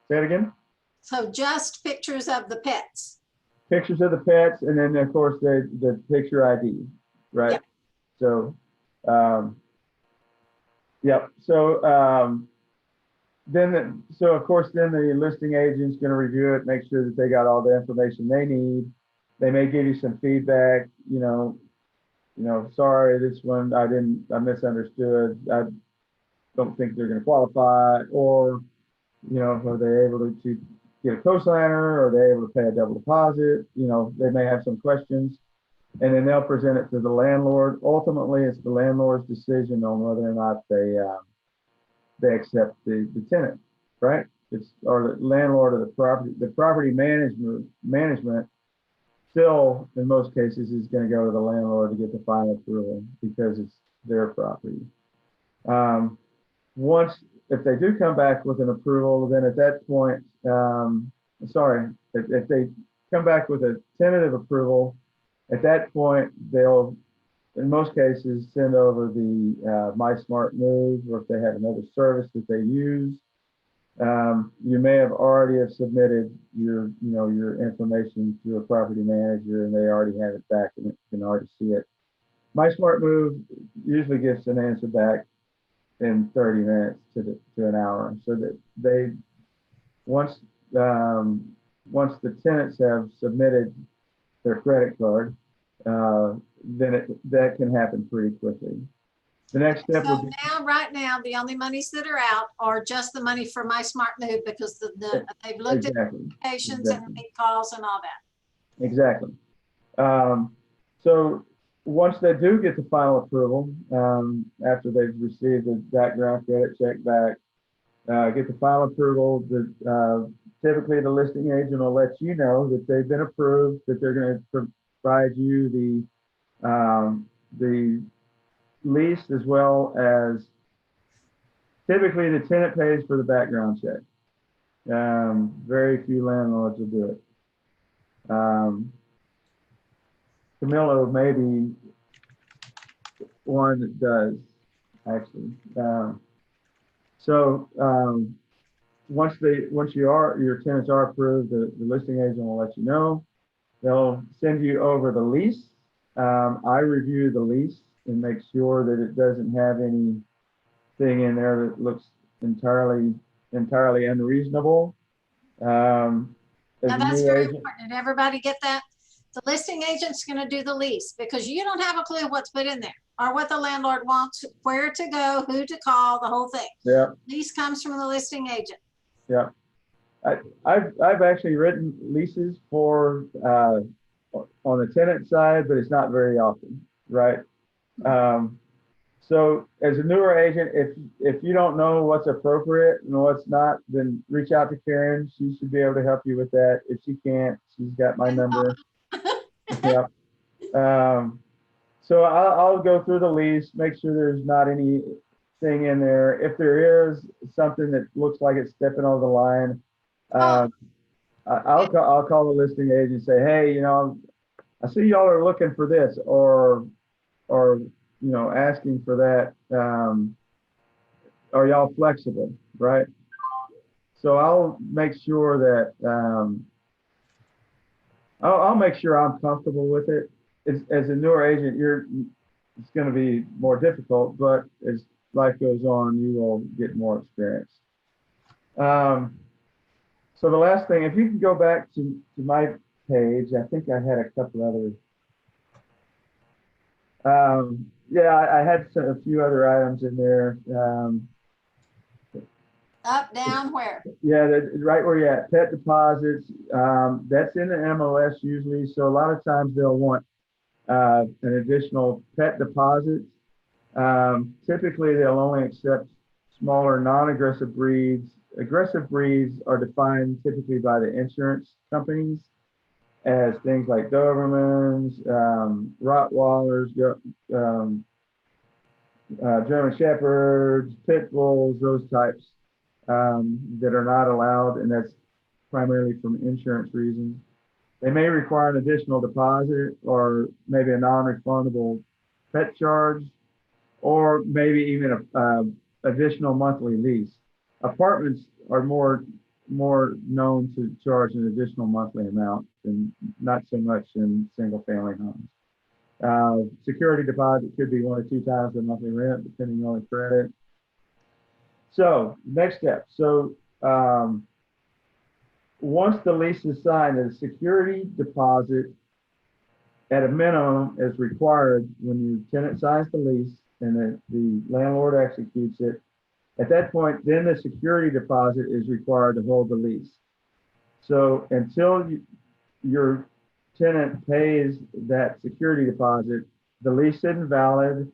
Say it again. So just pictures of the pets. Pictures of the pets, and then of course the picture ID, right? Yep. So, yep. So so of course then the listing agent's going to review it, make sure that they got all the information they need. They may give you some feedback. Sorry, this one I misunderstood. I don't think they're going to qualify, or are they able to get a co-signer? Are they able to pay a double deposit? They may have some questions, and then they'll present it to the landlord. Ultimately, it's the landlord's decision on whether or not they accept the tenant, right? Or the landlord of the property. The property management still, in most cases, is going to go to the landlord to get the final approval because it's their property. If they do come back with an approval, then at that point, if they come back with a tentative approval, at that point, they'll, in most cases, send over the My Smart Move, or if they have another service that they use. You may have already submitted your information to a property manager, and they already have it back and can already see it. My Smart Move usually gets an answer back in 30 minutes to an hour, so that they once the tenants have submitted their credit card, then that can happen pretty quickly. The next step So right now, the only monies that are out are just the money for My Smart Move, because they've looked at applications and made calls and all that. Exactly. So once they do get the final approval, after they've received the background credit check back, get the final approval, typically the listing agent will let you know that they've been approved, that they're going to provide you the lease, as well as typically the tenant pays for the background check. Very few landlords will do it. Camilo may be one that does, actually. Once your tenants are approved, the listing agent will let you know. They'll send you over the lease. I review the lease and make sure that it doesn't have anything in there that looks entirely unreasonable. Now that's very important. Did everybody get that? The listing agent's going to do the lease, because you don't have a clue what's put in there or what the landlord wants, where to go, who to call, the whole thing. Yeah. Lease comes from the listing agent. Yeah. I've actually written leases for on the tenant side, but it's not very often, right? So as a newer agent, if you don't know what's appropriate and what's not, then reach out to Karen. She should be able to help you with that. If she can't, she's got my number. Yeah. Um, so I'll go through the lease, make sure there's not anything in there. If there is something that looks like it's stepping over the line, Oh, uh, I'll call the listing agent and say, hey, I see y'all are looking for this, or asking for that. Are y'all flexible, right? So I'll make sure that I'll make sure I'm comfortable with it. As a newer agent, it's going to be more difficult, but as life goes on, you will get more experience. So the last thing, if you can go back to my page, I think I had a couple other. Yeah, I had a few other items in there. up, down, where? Yeah, right where you're at, pet deposits. That's in the MLS usually. So a lot of times they'll want an additional pet deposit. Typically, they'll only accept smaller, non-aggressive breeds. Aggressive breeds are defined typically by the insurance companies as things like Dobermans, Rottweilers, German Shepherds, Pit Bulls, those types that are not allowed, and that's primarily from insurance reasons. They may require an additional deposit or maybe a non-refundable pet charge, or maybe even a additional monthly lease. Apartments are more known to charge an additional monthly amount and not so much in single family homes. Security deposit could be 1 or 2 times the monthly rent, depending on the credit. So next step. So once the lease is signed, a security deposit at a minimum is required when your tenant signs the lease and the landlord executes it. At that point, then the security deposit is required to hold the lease. So until your tenant pays that security deposit, the lease isn't valid,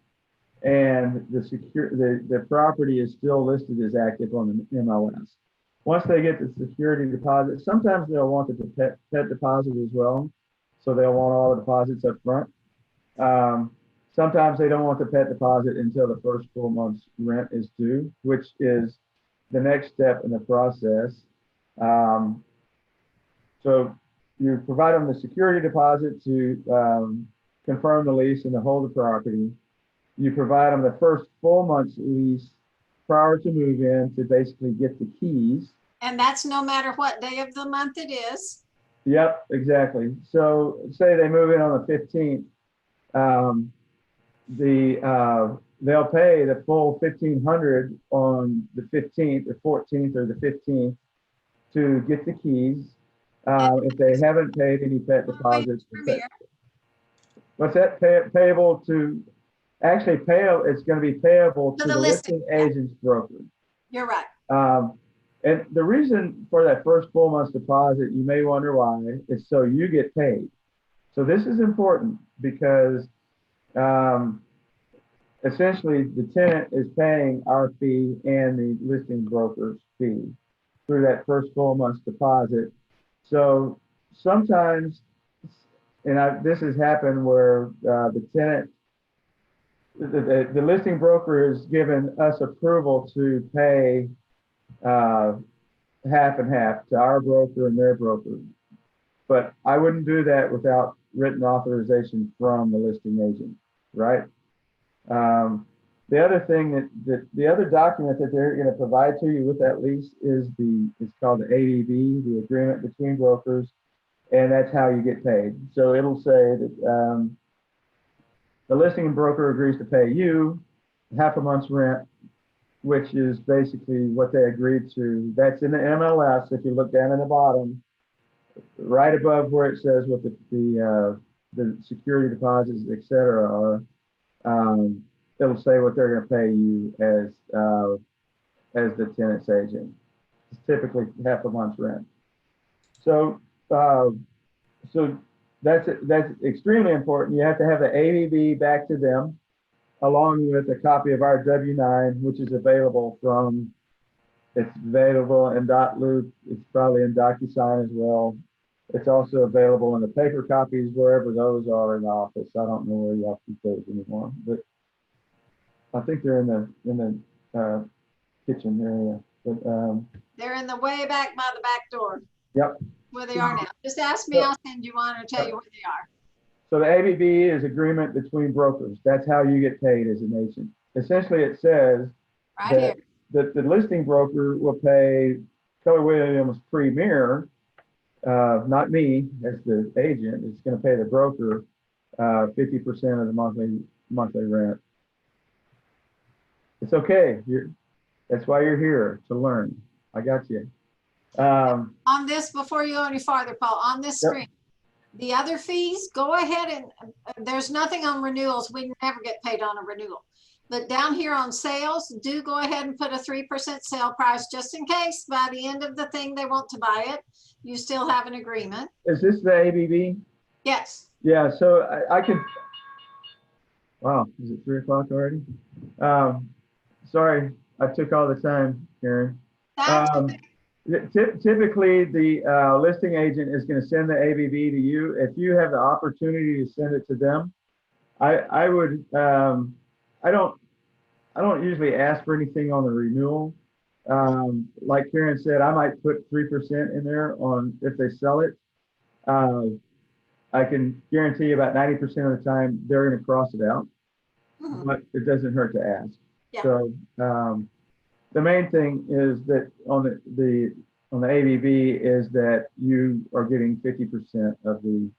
and the property is still listed as active on the MLS. Once they get the security deposit, sometimes they'll want the pet deposit as well. So they'll want all the deposits up front. Sometimes they don't want the pet deposit until the first full month's rent is due, which is the next step in the process. So you provide them the security deposit to confirm the lease and to hold the property. You provide them the first full month's lease prior to move in to basically get the keys. And that's no matter what day of the month it is. Yep, exactly. So say they move in on the 15th, they'll pay the full $1,500 on the 15th or 14th or the 15th to get the keys. If they haven't paid any pet deposits, what's that? Payable to actually it's going to be payable to the listing agent's broker. You're right. And the reason for that first full month's deposit, you may wonder why, is so you get paid. So this is important because essentially the tenant is paying our fee and the listing broker's fee through that first full month's deposit. So sometimes, and this has happened where the tenant, the listing broker has given us approval to pay half and half to our broker and their broker. But I wouldn't do that without written authorization from the listing agent, right? The other thing the other document that they're going to provide to you with that lease is it's called the ADV, the agreement between brokers, and that's how you get paid. So it'll say that the listing broker agrees to pay you half a month's rent, which is basically what they agreed to. That's in the MLS. If you look down in the bottom, right above where it says what the security deposits, et cetera, are, it'll say what they're going to pay you as the tenant's agent. It's typically half a month's rent. So that's extremely important. You have to have the ADV back to them. along with a copy of our W-9, which is available it's available in .loop. It's probably in DocuSign as well. It's also available in the paper copies, wherever those are in the office. I don't know where you have to keep those anymore, but I think they're in the kitchen area. But They're in the way back by the back door. Yep. Where they are now. Just ask me, I'll send you one or tell you where they are. So the ABB is agreement between brokers. That's how you get paid as an agent. Essentially, it says Right here. that the listing broker will pay Keller Williams Premier, not me as the agent. It's going to pay the broker 50% of the monthly rent. It's okay. That's why you're here, to learn. I got you. On this, before you go any farther, Paul, on this screen, the other fees, go ahead and there's nothing on renewals. We never get paid on a renewal. But down here on sales, do go ahead and put a 3% sale price, just in case by the end of the thing they want to buy it. You still have an agreement. Is this the ABB? Yes. Yeah, so I can, wow, is it 3 o'clock already? Sorry, I took all the time, Karen. Typically, the listing agent is going to send the ABB to you. If you have the opportunity to send it to them, I would, I don't usually ask for anything on the renewal. Like Karen said, I might put 3% in there on if they sell it. I can guarantee you about 90% of the time they're going to cross it out, but it doesn't hurt to ask. Yeah. So the main thing is that on the ABB is that you are getting 50% of the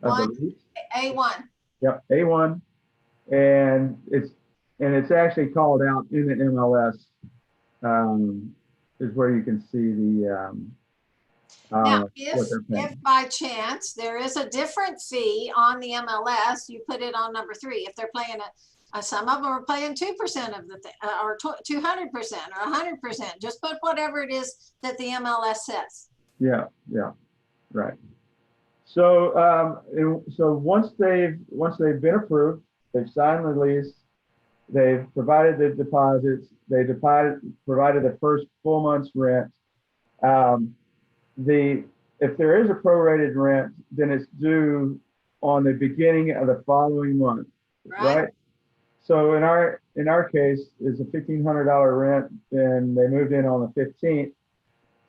lease. A1. Yep, A1, and it's actually called out in the MLS. Is where you can see the. Now, if by chance there is a different fee on the MLS, you put it on number 3. If they're playing some of them are playing 2% of the thing, or 200% or 100%. Just put whatever it is that the MLS says. Yeah, right. So so once they've been approved, they've signed the lease, they've provided the deposits, they provided the first full month's rent. If there is a prorated rent, then it's due on the beginning of the following month, right? So in our case, it's a $1,500 rent, and they moved in on the 15th.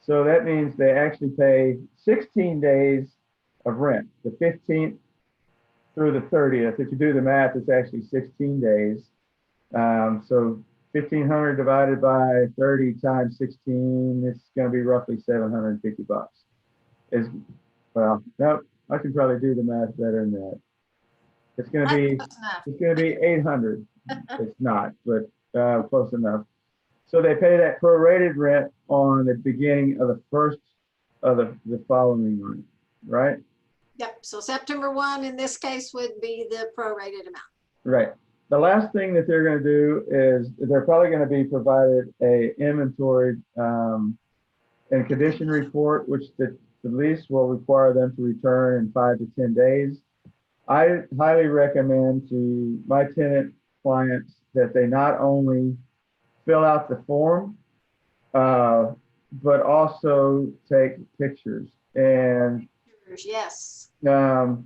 So that means they actually pay 16 days of rent, the 15th through the 30th. If you do the math, it's actually 16 days. So 1,500 divided by 30 times 16, it's going to be roughly $750. Well, nope, I can probably do the math better than that. It's going to be 800. It's not, but close enough. So they pay that prorated rent on the beginning of the first of the following month, right? Yep. So September 1 in this case would be the prorated amount. Right. The last thing that they're going to do is they're probably going to be provided a inventory and condition report, which the lease will require them to return in 5 to 10 days. I highly recommend to my tenant clients that they not only fill out the form, but also take pictures. And yes. And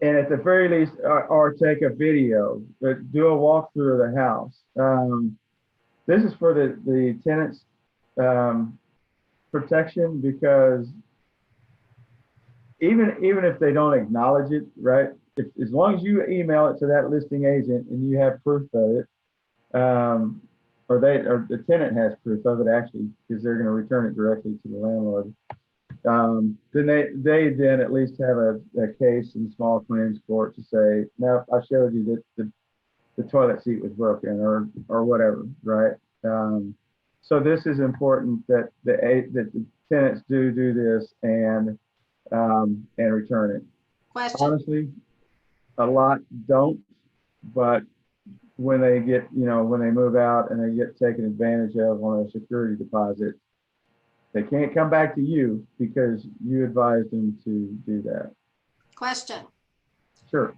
at the very least, or take a video, but do a walkthrough of the house. This is for the tenants' protection, because even if they don't acknowledge it, right? As long as you email it to that listing agent and you have proof of it, or the tenant has proof of it actually, because they're going to return it directly to the landlord. Then they then at least have a case in small claims court to say, no, I showed you that the toilet seat was broken or whatever, right? So this is important that the tenants do this and return it. Question. Honestly, a lot don't, but when they get, when they move out and they get taken advantage of on a security deposit, they can't come back to you because you advised them to do that. Question. Sure.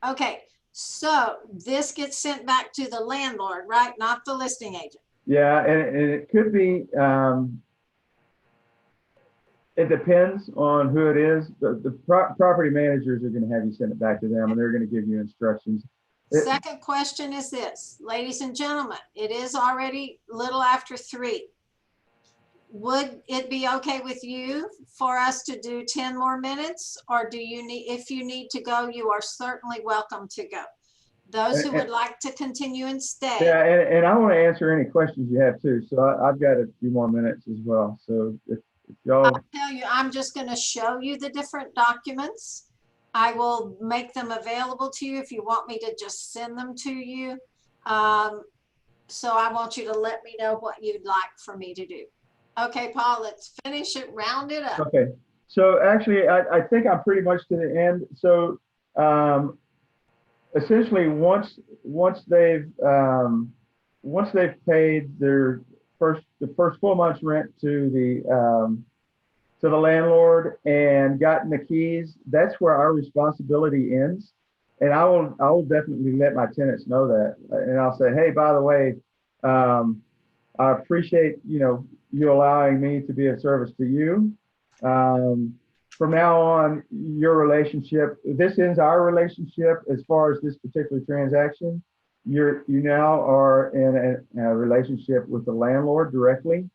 Okay, so this gets sent back to the landlord, right? Not the listing agent. Yeah, and it could be, it depends on who it is. The property managers are going to have you send it back to them, and they're going to give you instructions. Second question is this, ladies and gentlemen, it is already little after 3. Would it be okay with you for us to do 10 more minutes, or do you need, if you need to go, you are certainly welcome to go. Those who would like to continue and stay. Yeah, and I want to answer any questions you have too. So I've got a few more minutes as well. So if y'all, I'll tell you, I'm just going to show you the different documents. I will make them available to you if you want me to just send them to you. So I want you to let me know what you'd like for me to do. Okay, Paul, let's finish it, round it up. okay. So actually, I think I'm pretty much to the end. So essentially, once they've paid their first full month's rent to the landlord and gotten the keys, that's where our responsibility ends. And I will definitely let my tenants know that, and I'll say, hey, by the way, I appreciate you allowing me to be of service to you. From now on, your relationship, this ends our relationship as far as this particular transaction. You now are in a relationship with the landlord directly.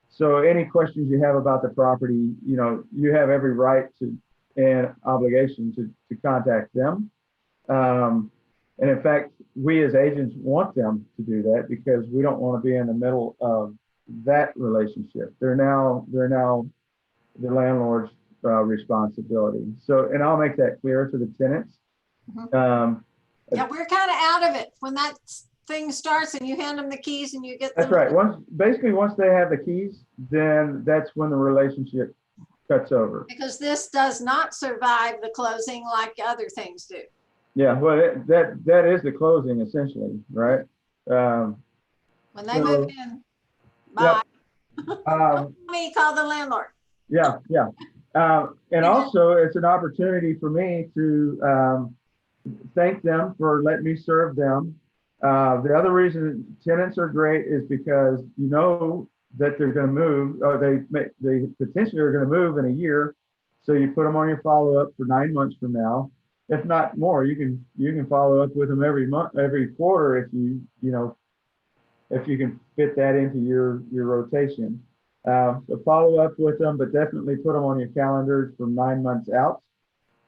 So any questions you have about the property, you have every right to and obligation to contact them. And in fact, we as agents want them to do that because we don't want to be in the middle of that relationship. They're now the landlord's responsibility. So, and I'll make that clear to the tenants. Yeah, we're kind of out of it when that thing starts and you hand them the keys and you get them. That's right. Once they have the keys, then that's when the relationship cuts over. Because this does not survive the closing like other things do. Yeah, well, that is the closing essentially, right? When they move in, bye. Yep. Me call the landlord. Yeah. And also, it's an opportunity for me to thank them for letting me serve them. The other reason tenants are great is because that they're going to move, or they potentially are going to move in a year. So you put them on your follow-up for 9 months from now, if not more. You can follow up with them every month, every quarter if you can fit that into your rotation. So follow up with them, but definitely put them on your calendars from 9 months out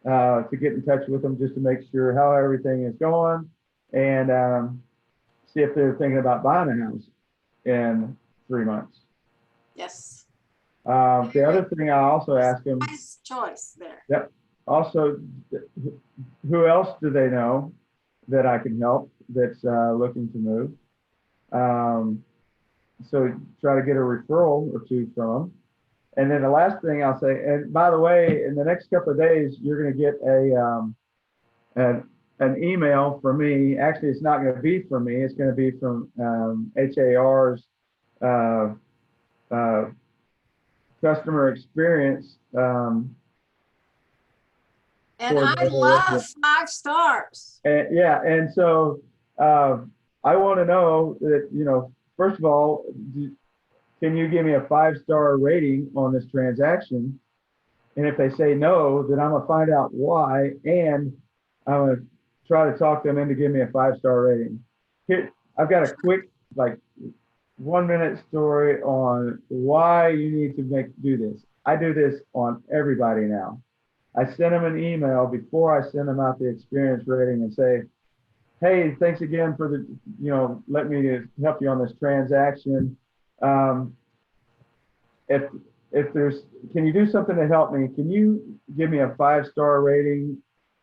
to get in touch with them just to make sure how everything is going and see if they're thinking about buying a house in 3 months. Yes. The other thing I also ask them. Nice choice there. Yep. Also, who else do they know that I can help that's looking to move? So try to get a referral or two from them. And then the last thing I'll say, and by the way, in the next couple of days, you're going to get an email from me. Actually, it's not going to be from me. It's going to be from HAR's customer experience. And I love 5 stars. And so I want to know that, first of all, can you give me a 5-star rating on this transaction? And if they say no, then I'm going to find out why. And I'm going to try to talk them into giving me a 5-star rating. Here, I've got a quick, 1-minute story on why you need to do this. I do this on everybody now. I send them an email before I send them out the experience rating and say, hey, thanks again for let me help you on this transaction. If there's, can you do something to help me? Can you give me a 5-star rating?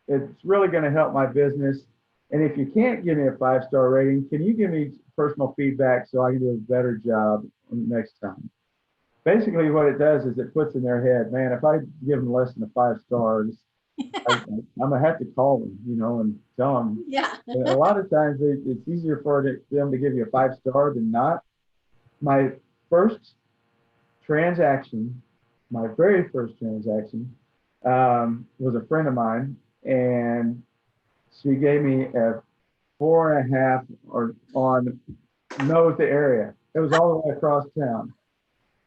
It's really going to help my business. And if you can't give me a 5-star rating, can you give me personal feedback so I can do a better job next time? Basically, what it does is it puts in their head, man, if I give them less than a 5 stars, I'm gonna have to call them, and tell them. Yeah. A lot of times it's easier for them to give you a 5-star than not. My first transaction, my very first transaction, was a friend of mine, and she gave me a 4.5 or on knows the area. It was all the way across town.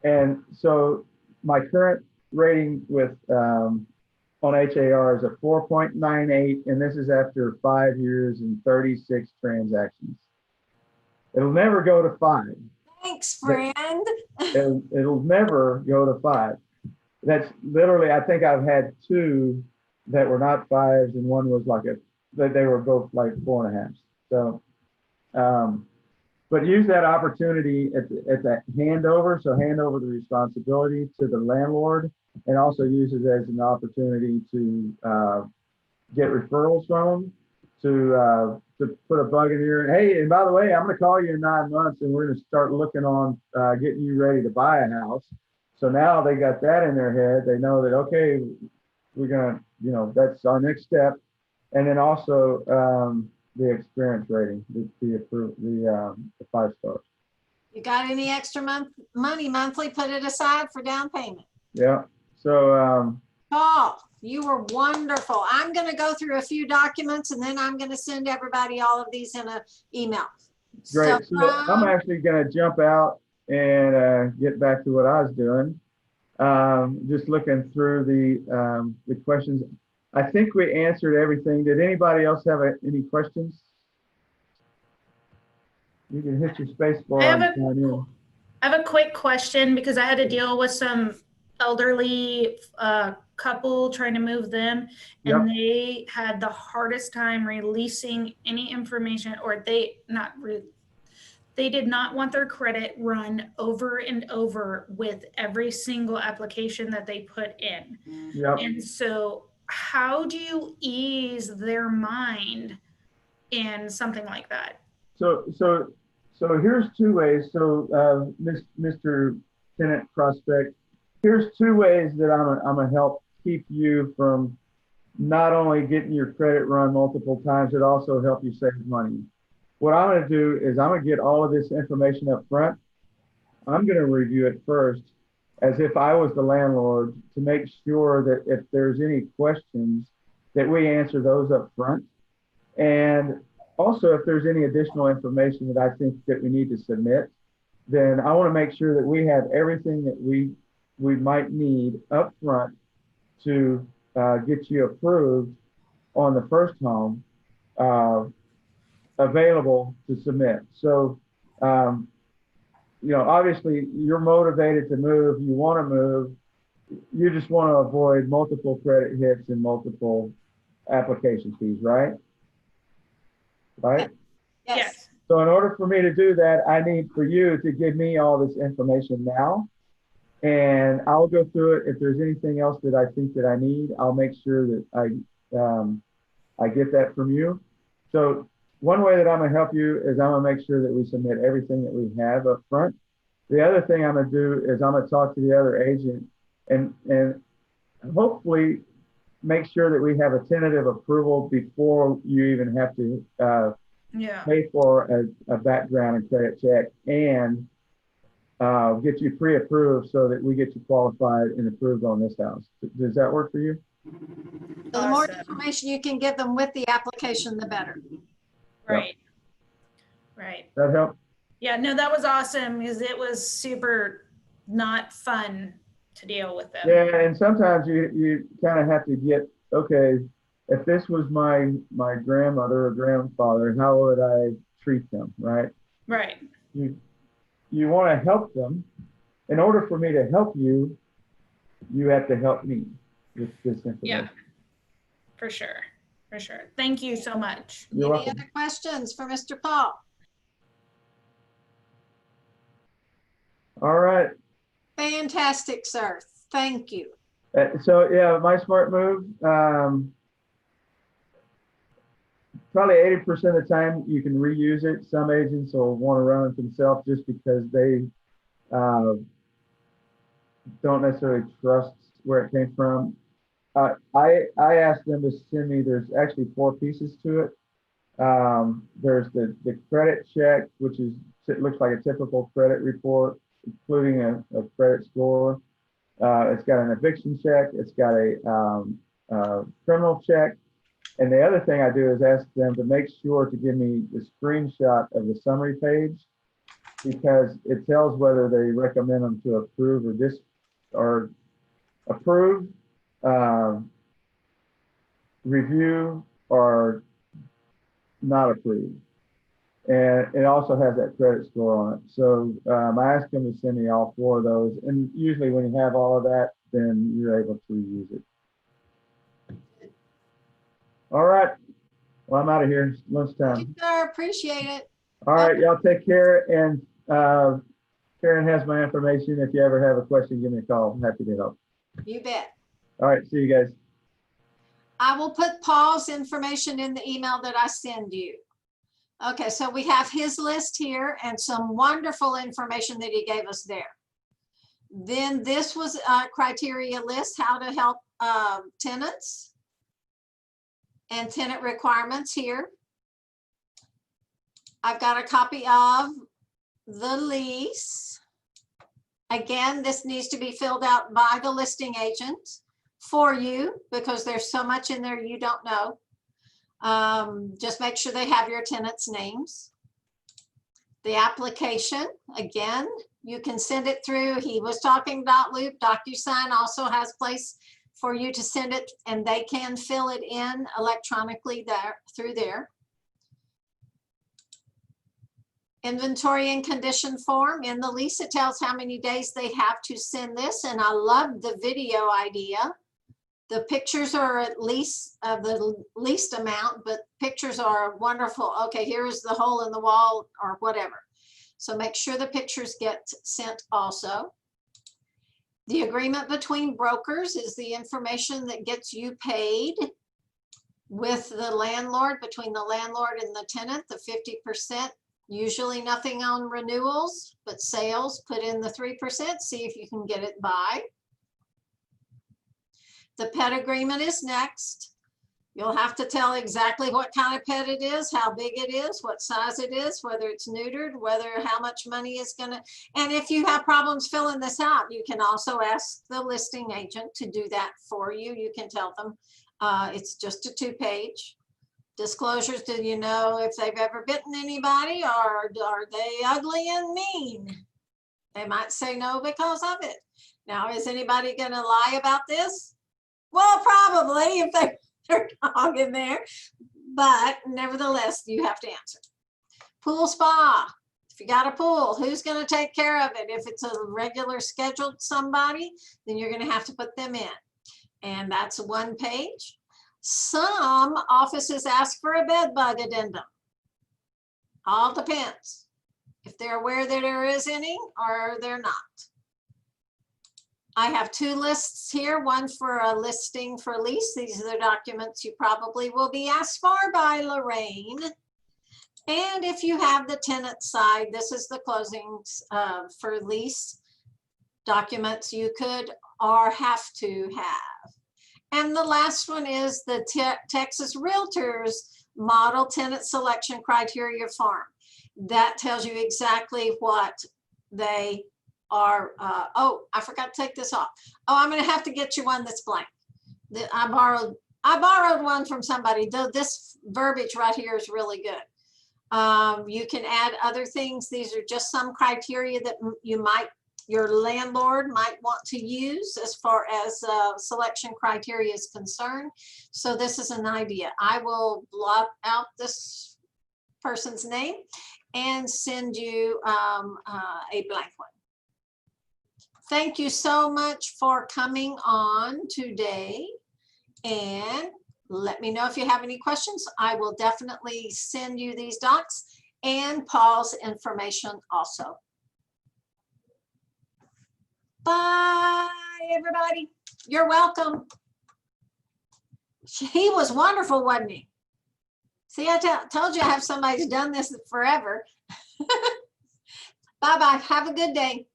And so my current rating with on HAR is a 4.98, and this is after 5 years and 36 transactions. It'll never go to 5. Thanks, friend. It'll never go to 5. That's literally, I think I've had 2 that were not 5s, and one was like they were both like 4.5s. So, but use that opportunity at that handover. So hand over the responsibility to the landlord, and also use it as an opportunity to get referrals from them, to put a bug in your ear. Hey, and by the way, I'm going to call you in 9 months, and we're going to start looking on getting you ready to buy a house. So now they got that in their head. They know that, okay, we're going to, that's our next step. And then also the experience rating, the 5 stars. You got any extra money monthly, put it aside for down payment. Yeah. So Paul, you were wonderful. I'm going to go through a few documents, and then I'm going to send everybody all of these in an email. great. So I'm actually going to jump out and get back to what I was doing. Just looking through the questions. I think we answered everything. Did anybody else have any questions? You can hit your space bar. I have a quick question, because I had to deal with some elderly couple trying to move them, and they had the hardest time releasing any information, or they did not want their credit run over and over with every single application that they put in. Yep. And so how do you ease their mind in something like that? So here's 2 ways. So Mr. Tenant Prospect, here's 2 ways that I'm gonna help keep you from not only getting your credit run multiple times, but also help you save money. What I'm gonna do is I'm gonna get all of this information up front. I'm gonna review it first as if I was the landlord, to make sure that if there's any questions that we answer those up front. And also, if there's any additional information that I think that we need to submit, then I want to make sure that we have everything that we might need up front to get you approved on the first home, available to submit. So, obviously you're motivated to move, you want to move, you just want to avoid multiple credit hits and multiple application fees, right? Right? Yes. So in order for me to do that, I need for you to give me all this information now, and I'll go through it. If there's anything else that I think that I need, I'll make sure that I get that from you. So one way that I'm gonna help you is I'm gonna make sure that we submit everything that we have up front. The other thing I'm gonna do is I'm gonna talk to the other agent and hopefully make sure that we have a tentative approval before you even have to pay for a background and credit check, and get you pre-approved so that we get you qualified and approved on this house. Does that work for you? The more information you can give them with the application, the better. Right. Right. That help? Yeah, no, that was awesome, because it was super not fun to deal with them. Yeah, and sometimes you kind of have to get, okay, if this was my grandmother or grandfather, how would I treat them, right? Right. You want to help them. In order for me to help you, you have to help me with this information. Yeah, for sure. For sure. Thank you so much. You're welcome. Any other questions for Mr. Paul? All right. Fantastic, sir. Thank you. So yeah, my smart move, probably 80% of the time you can reuse it. Some agents will want to run it themselves just because they don't necessarily trust where it came from. I asked them to send me, there's actually 4 pieces to it. There's the credit check, which it looks like a typical credit report, including a credit score. It's got an eviction check. It's got a criminal check. And the other thing I do is ask them to make sure to give me the screenshot of the summary page, because it tells whether they recommend them to approve or approve, review, or not approve. And it also has that credit score on it. So I ask them to send me all 4 of those. And usually when you have all of that, then you're able to use it. All right. Well, I'm out of here. It's lunchtime. Sure, appreciate it. All right. Y'all take care. And Karen has my information. If you ever have a question, give me a call. I'm happy to help. You bet. All right. See you guys. I will put Paul's information in the email that I send you. Okay, so we have his list here and some wonderful information that he gave us there. Then this was a criteria list, how to help tenants and tenant requirements here. I've got a copy of the lease. Again, this needs to be filled out by the listing agent for you because there's so much in there you don't know. Just make sure they have your tenants' names. The application, again, you can send it through. He was talking .loop. DocuSign also has place for you to send it, and they can fill it in electronically there through there. Inventory and condition form. In the lease, it tells how many days they have to send this, and I love the video idea. The pictures are at least the least amount, but pictures are wonderful. Okay, here's the hole in the wall or whatever. So make sure the pictures get sent also. The agreement between brokers is the information that gets you paid with the landlord, between the landlord and the tenant, the 50%. Usually nothing on renewals, but sales, put in the 3%, see if you can get it by. The pet agreement is next. You'll have to tell exactly what kind of pet it is, how big it is, what size it is, whether it's neutered, how much money is gonna, and if you have problems filling this out, you can also ask the listing agent to do that for you. You can tell them it's just a 2-page. Disclosures, do you know if they've ever bitten anybody, or are they ugly and mean? They might say no because of it. Now, is anybody gonna lie about this? Well, probably if they're dog in there, but nevertheless, you have to answer. Pool spa. If you got a pool, who's going to take care of it? If it's a regular scheduled somebody, then you're going to have to put them in. And that's 1 page. Some offices ask for a bed bug addendum. All depends. If they're aware that there is any or they're not. I have 2 lists here, one for a listing for lease. These are the documents you probably will be asked for by Lorraine. And if you have the tenant side, this is the closings for lease documents you could or have to have. And the last one is the Texas Realtors Model Tenant Selection Criteria Form. That tells you exactly what they are. Oh, I forgot to take this off. Oh, I'm going to have to get you one that's blank. I borrowed one from somebody, though this verbiage right here is really good. You can add other things. These are just some criteria that your landlord might want to use as far as selection criteria is concerned. So this is an idea. I will blot out this person's name and send you a blank one. Thank you so much for coming on today, and let me know if you have any questions. I will definitely send you these docs and Paul's information also. Bye, everybody. You're welcome. He was wonderful, wasn't he? See, I told you I have somebody who's done this forever. Bye-bye. Have a good day.